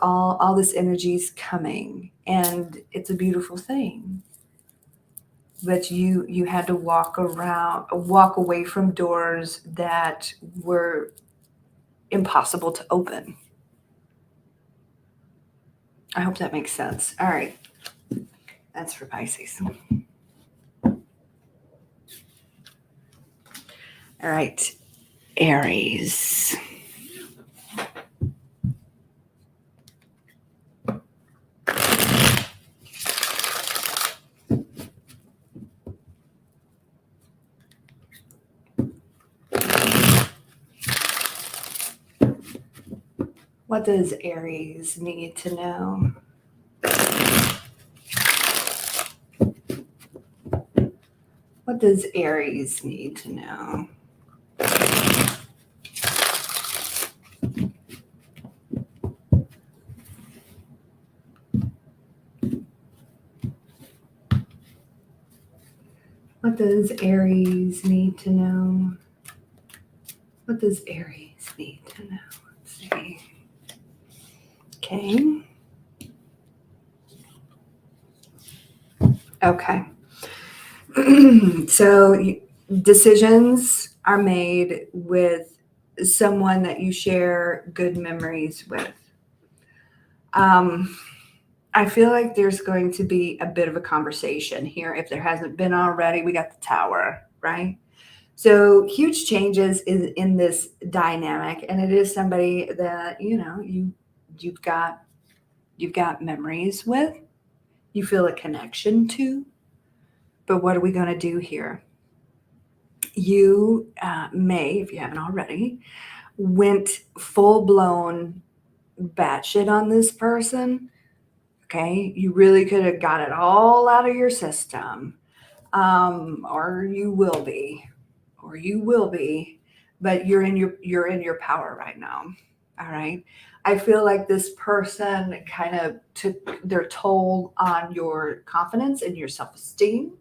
all this energy is coming, and it's a beautiful thing. But you had to walk away from doors that were impossible to open. I hope that makes sense. All right. That's for Pisces. All right. Aries. What does Aries need to know? What does Aries need to know? What does Aries need to know? What does Aries need to know? Let's see. Okay. Okay. So decisions are made with someone that you share good memories with. I feel like there's going to be a bit of a conversation here. If there hasn't been already, we got the Tower, right? So huge changes in this dynamic, and it is somebody that you've got memories with, you feel a connection to. But what are we going to do here? You may, if you haven't already, went full blown batshit on this person. Okay, you really could have got it all out of your system, or you will be, but you're in your power right now. All right. I feel like this person kind of took their toll on your confidence and your self-esteem,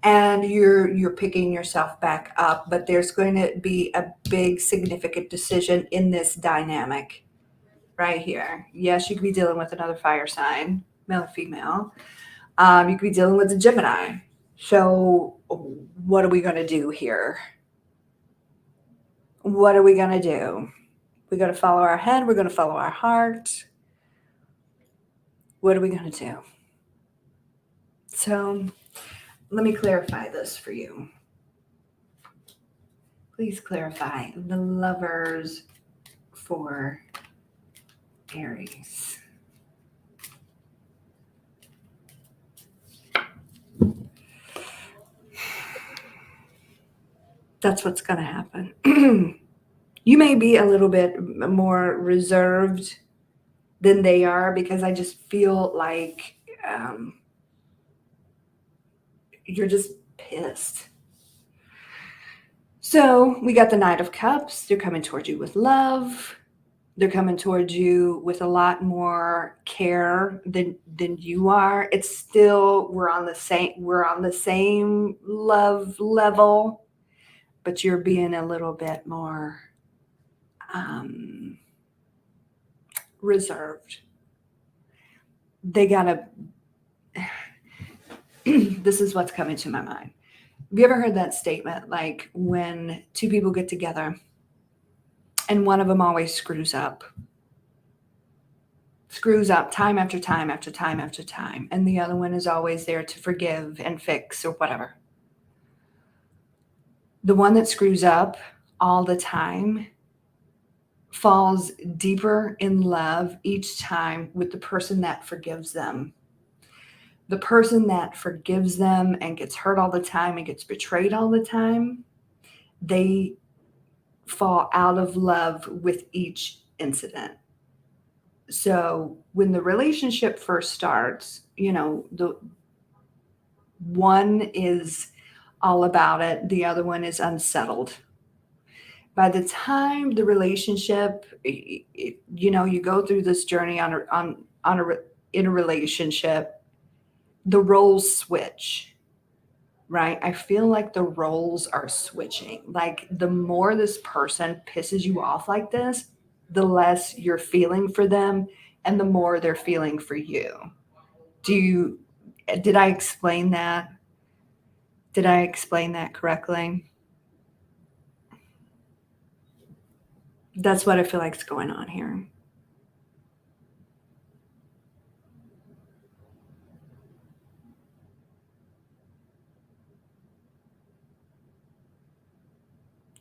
and you're picking yourself back up, but there's going to be a big significant decision in this dynamic right here. Yes, you could be dealing with another fire sign, male or female. You could be dealing with a Gemini. So what are we going to do here? What are we going to do? We're going to follow our head. We're going to follow our heart. What are we going to do? So let me clarify this for you. Please clarify the Lovers for Aries. That's what's going to happen. You may be a little bit more reserved than they are, because I just feel like you're just pissed. So we got the Knight of Cups. They're coming towards you with love. They're coming towards you with a lot more care than you are. It's still, we're on the same love level, but you're being a little bit more reserved. They gotta this is what's coming to my mind. Have you ever heard that statement, like when two people get together and one of them always screws up time after time after time after time, and the other one is always there to forgive and fix or whatever? The one that screws up all the time falls deeper in love each time with the person that forgives them. The person that forgives them and gets hurt all the time and gets betrayed all the time, they fall out of love with each incident. So when the relationship first starts, the one is all about it, the other one is unsettled. By the time the relationship, you go through this journey in a relationship, the roles switch, right? I feel like the roles are switching. Like the more this person pisses you off like this, the less you're feeling for them and the more they're feeling for you. Did I explain that? Did I explain that correctly? That's what I feel like is going on here.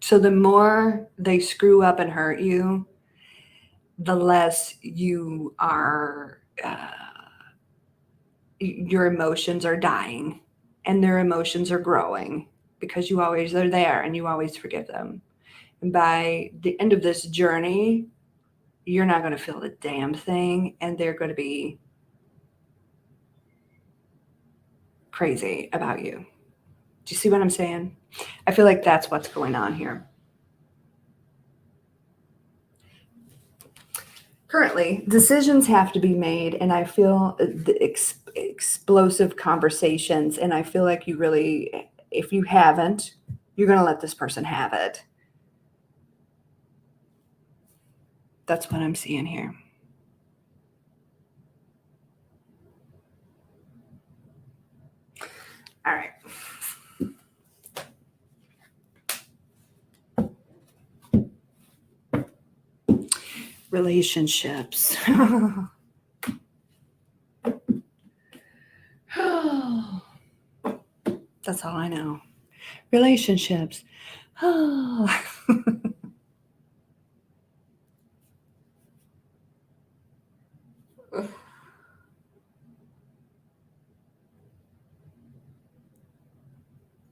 So the more they screw up and hurt you, the less you are, your emotions are dying and their emotions are growing, because you always are there and you always forgive them. And by the end of this journey, you're not going to feel a damn thing, and they're going to be crazy about you. Do you see what I'm saying? I feel like that's what's going on here. Currently, decisions have to be made, and I feel the explosive conversations, and I feel like you really If you haven't, you're going to let this person have it. That's what I'm seeing here. All right. Relationships. That's all I know. Relationships.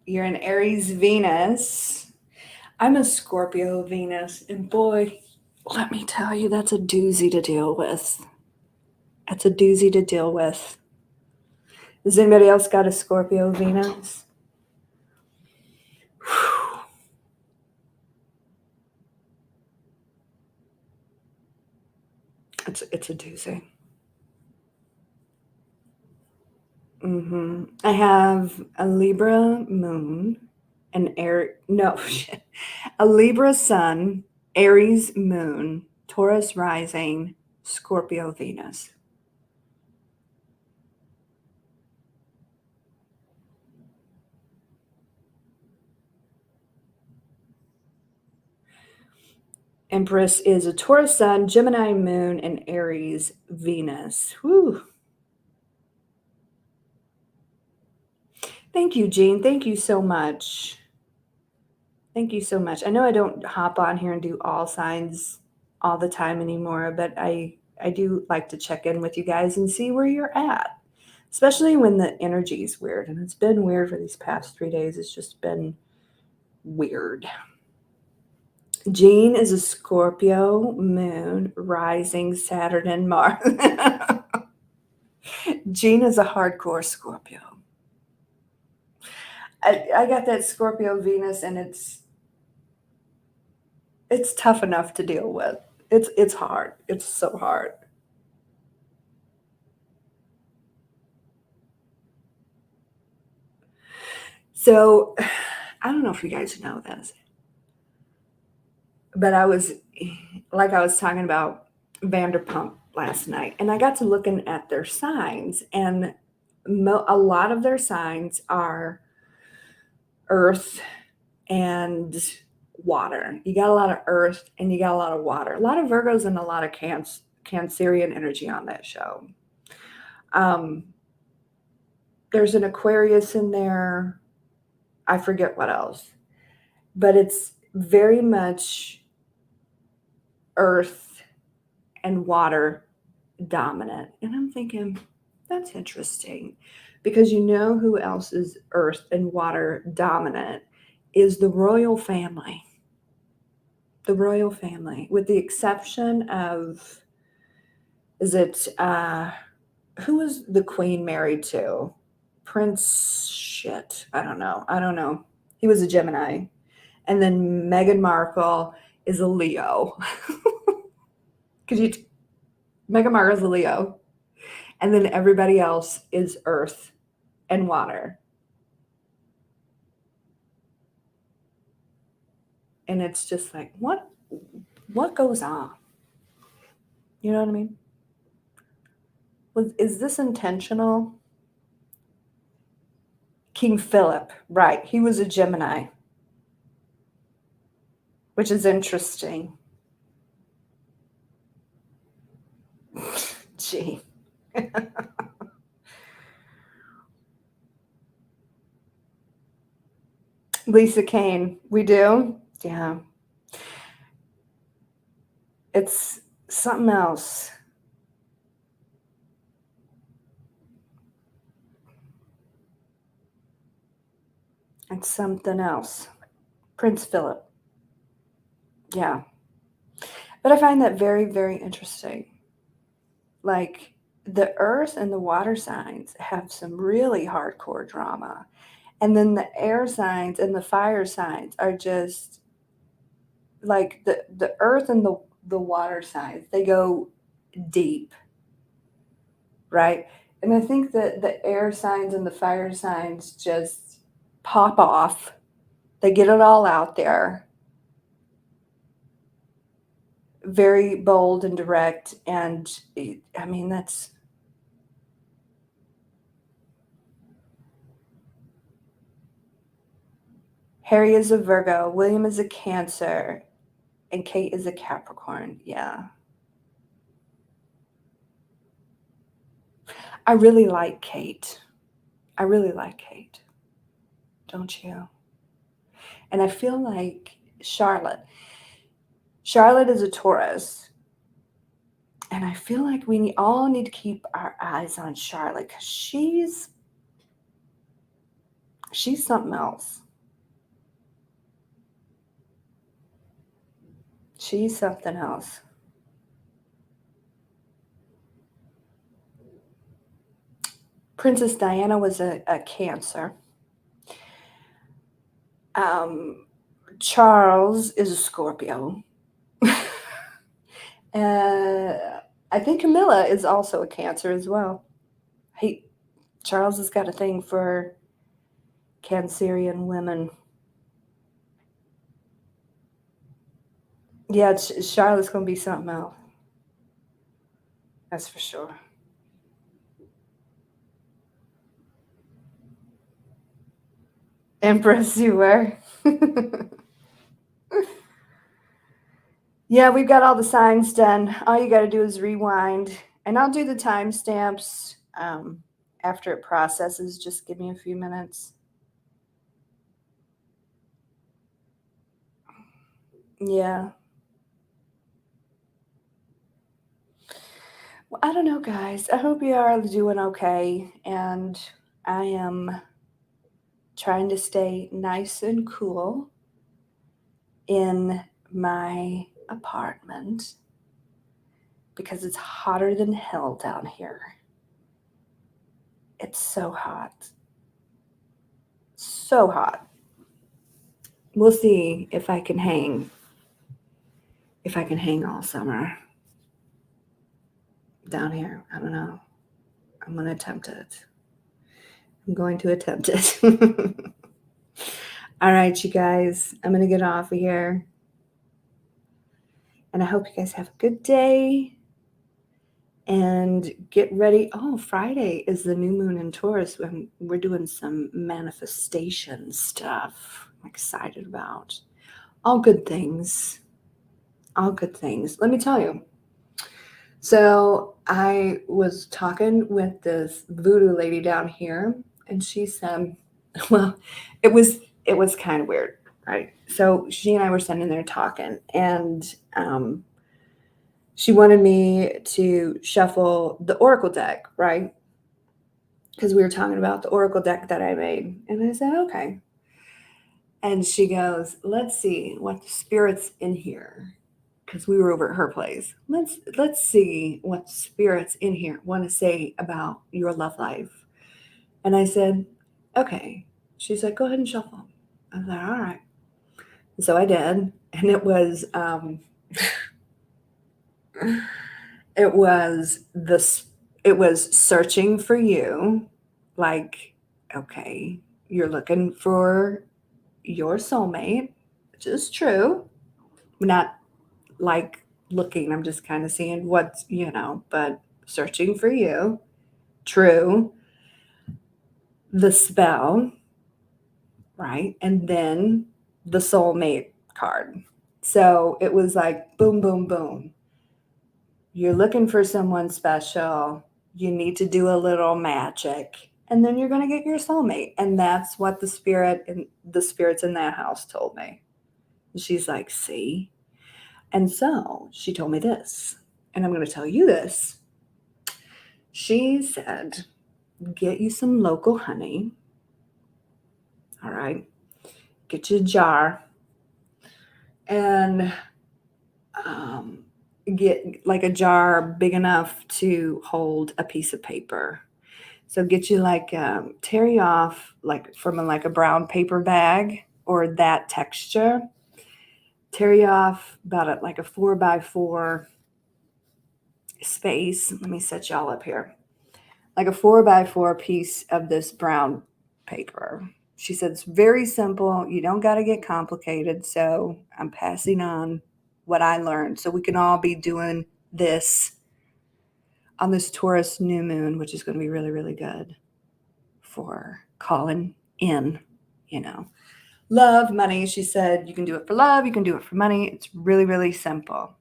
You're an Aries Venus. I'm a Scorpio Venus. And boy, let me tell you, that's a doozy to deal with. That's a doozy to deal with. Has anybody else got a Scorpio Venus? It's a doozy. I have a Libra moon, a Libra sun, Aries moon, Taurus rising, Scorpio Venus. Empress is a Taurus sun, Gemini moon, and Aries Venus. Whew. Thank you, Jean. Thank you so much. Thank you so much. I know I don't hop on here and do all signs all the time anymore, but I do like to check in with you guys and see where you're at, especially when the energy is weird. And it's been weird for these past 3 days. It's just been weird. Jean is a Scorpio moon, rising Saturn and Mars. Jean is a hardcore Scorpio. I got that Scorpio Venus, and it's tough enough to deal with. It's hard. It's so hard. So I don't know if you guys know this, but I was talking about Vanderpump last night, and I got to looking at their signs, and a lot of their signs are earth and water. You got a lot of earth and you got a lot of water. A lot of Virgos and a lot of Cancerian energy on that show. There's an Aquarius in there. I forget what else. But it's very much earth and water dominant. And I'm thinking, that's interesting. Because you know who else is earth and water dominant is the royal family. The royal family, with the exception of, who was the queen married to? Prince shit. I don't know. He was a Gemini. And then Meghan Markle is a Leo. Meghan Markle is a Leo. And then everybody else is earth and water. And it's just like, what goes on? You know what I mean? Is this intentional? King Philip, right. He was a Gemini, which is interesting. Gee. Lisa Kane, we do? Yeah. It's something else. It's something else. Prince Philip. Yeah. But I find that very, very interesting. Like, the earth and the water signs have some really hardcore drama. And then the air signs and the fire signs are just like the earth and the water signs, they go deep, right? And I think that the air signs and the fire signs just pop off. They get it all out there. Very bold and direct. And I mean, that's... Harry is a Virgo, William is a Cancer, and Kate is a Capricorn. Yeah. I really like Kate. I really like Kate. Don't you? And I feel like Charlotte is a Taurus. And I feel like we all need to keep our eyes on Charlotte because she's something else. She's something else. Princess Diana was a Cancer. Charles is a Scorpio. I think Camilla is also a Cancer as well. Charles has got a thing for Cancerian women. Yeah, Charlotte's going to be something else. That's for sure. Empress, you were. Yeah, we've got all the signs done. All you got to do is rewind. And I'll do the timestamps after it processes. Just give me a few minutes. Yeah. Well, I don't know, guys. I hope you are doing okay. And I am trying to stay nice and cool in my apartment because it's hotter than hell down here. It's so hot. So hot. We'll see if I can hang all summer down here. I don't know. I'm going to attempt it. All right, you guys. I'm going to get off of here. And I hope you guys have a good day. And get ready. Oh, Friday is the new moon in Taurus. We're doing some manifestation stuff I'm excited about. All good things. All good things. Let me tell you. So I was talking with this voodoo lady down here, and she said, well, it was kind of weird, right? So she and I were sitting there talking, and she wanted me to shuffle the Oracle deck, right? Because we were talking about the Oracle deck that I made. And I said, okay. And she goes, let's see what the spirits in here, because we were over at her place. Let's see what spirits in here want to say about your love life. And I said, okay. She's like, go ahead and shuffle. I was like, all right. So I did. And it was it was searching for you. Like, okay, you're looking for your soulmate, which is true. I'm not like looking, I'm just kind of seeing what's, but searching for you. True. The spell, right? And then the soulmate card. So it was like boom, boom, boom. You're looking for someone special. You need to do a little magic, and then you're going to get your soulmate. And that's what the spirits in that house told me. And she's like, see? And so she told me this, and I'm going to tell you this. She said, get you some local honey. All right. Get you a jar, and get like a jar big enough to hold a piece of paper. So get you like terry off, like from a brown paper bag or that texture. Terry off about like a 4x4 space. Let me set y'all up here. Like a 4x4 piece of this brown paper. She said it's very simple. You don't got to get complicated. So I'm passing on what I learned. So we can all be doing this on this Taurus new moon, which is going to be really, really good for calling in, you know. Love, money. She said you can do it for love. You can do it for money. It's really, really simple.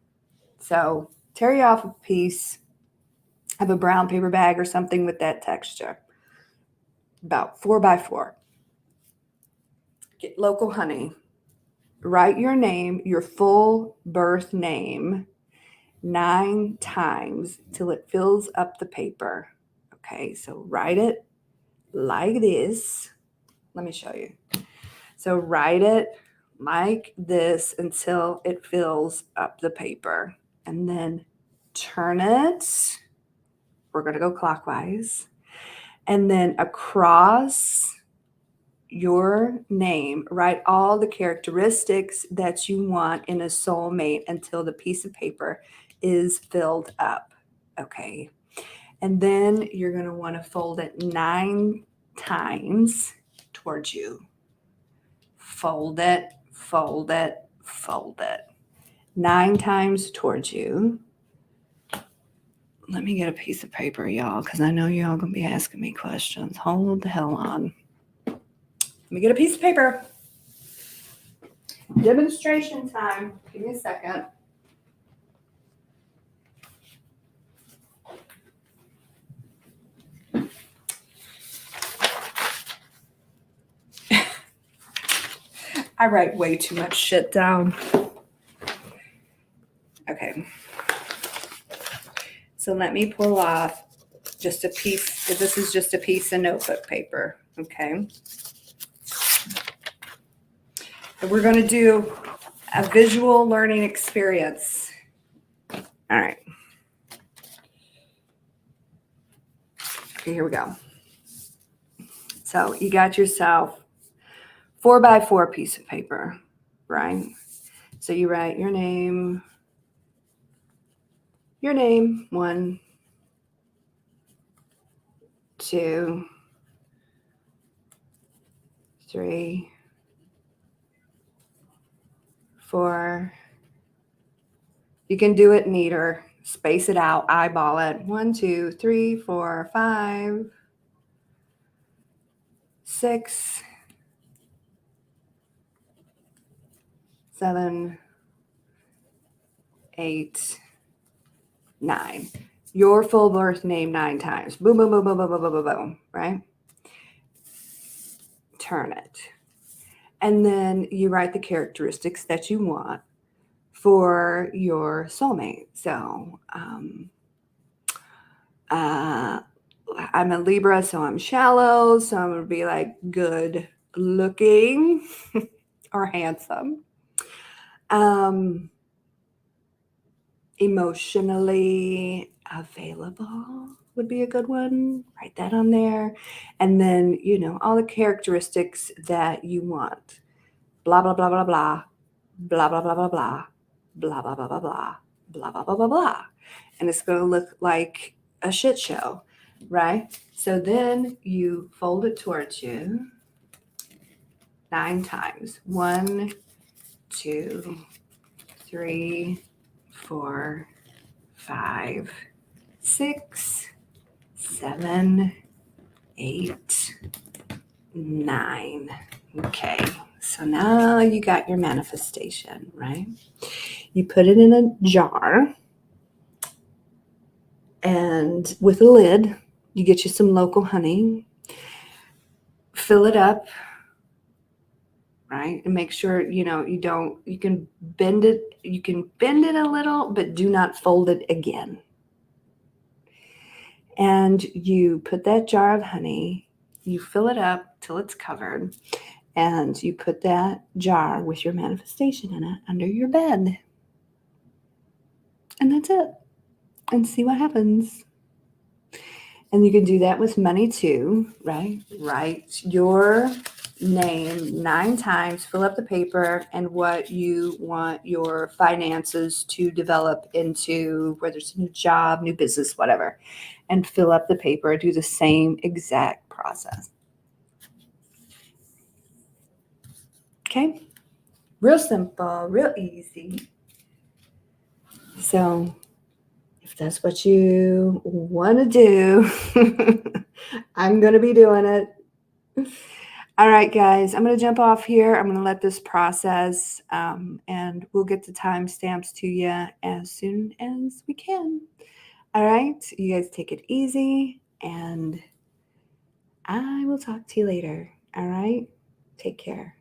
So tear you off a piece. Have a brown paper bag or something with that texture. About 4x4. Get local honey. Write your name, your full birth name, 9 times till it fills up the paper. Okay, so write it like this. Let me show you. So write it like this until it fills up the paper. And then turn it. We're going to go clockwise. And then across your name, write all the characteristics that you want in a soulmate until the piece of paper is filled up. Okay. And then you're going to want to fold it 9 times towards you. Fold it, fold it, fold it. 9 times towards you. Let me get a piece of paper, y'all, because I know y'all going to be asking me questions. Hold the hell on. Let me get a piece of paper. Demonstration time. Give me a second. I write way too much shit down. Okay. So let me pull off just a piece. This is just a piece of notebook paper. Okay. And we're going to do a visual learning experience. All right. Okay, here we go. So you got yourself 4x4 piece of paper, right? So you write your name, 1, 2, 3, 4. You can do it neater. Space it out, eyeball it. 1, 2, 3, 4, 5, 6, 7, 8, 9. Your full birth name 9 times. Boom, boom, boom, boom, boom, boom, boom, boom, boom, right? Turn it. And then you write the characteristics that you want for your soulmate. So I'm a Libra, so I'm shallow. So I'm going to be like good looking or handsome. Emotionally available would be a good one. Write that on there. And then, all the characteristics that you want. Blah, blah, blah, blah, blah. Blah, blah, blah, blah, blah. Blah, blah, blah, blah, blah. Blah, blah, blah, blah, blah. And it's going to look like a shit show, right? So then you fold it towards you 9 times. 1, 2, 3, 4, 5, 6, 7, 8, 9. Okay, so now you got your manifestation, right? You put it in a jar, and with a lid, you get you some local honey, fill it up, right? And make sure, you can bend it a little, but do not fold it again. And you put that jar of honey, you fill it up till it's covered, and you put that jar with your manifestation in it under your bed. And that's it. And see what happens. And you can do that with money too, right? Write your name 9 times, fill up the paper, and what you want your finances to develop into, whether it's a new job, new business, whatever, and fill up the paper. Do the same exact process. Okay? Real simple, real easy. So if that's what you want to do, I'm going to be doing it. All right, guys, I'm going to jump off here. I'm going to let this process, and we'll get the timestamps to you as soon as we can. All right, you guys take it easy, and I will talk to you later. All right, take care.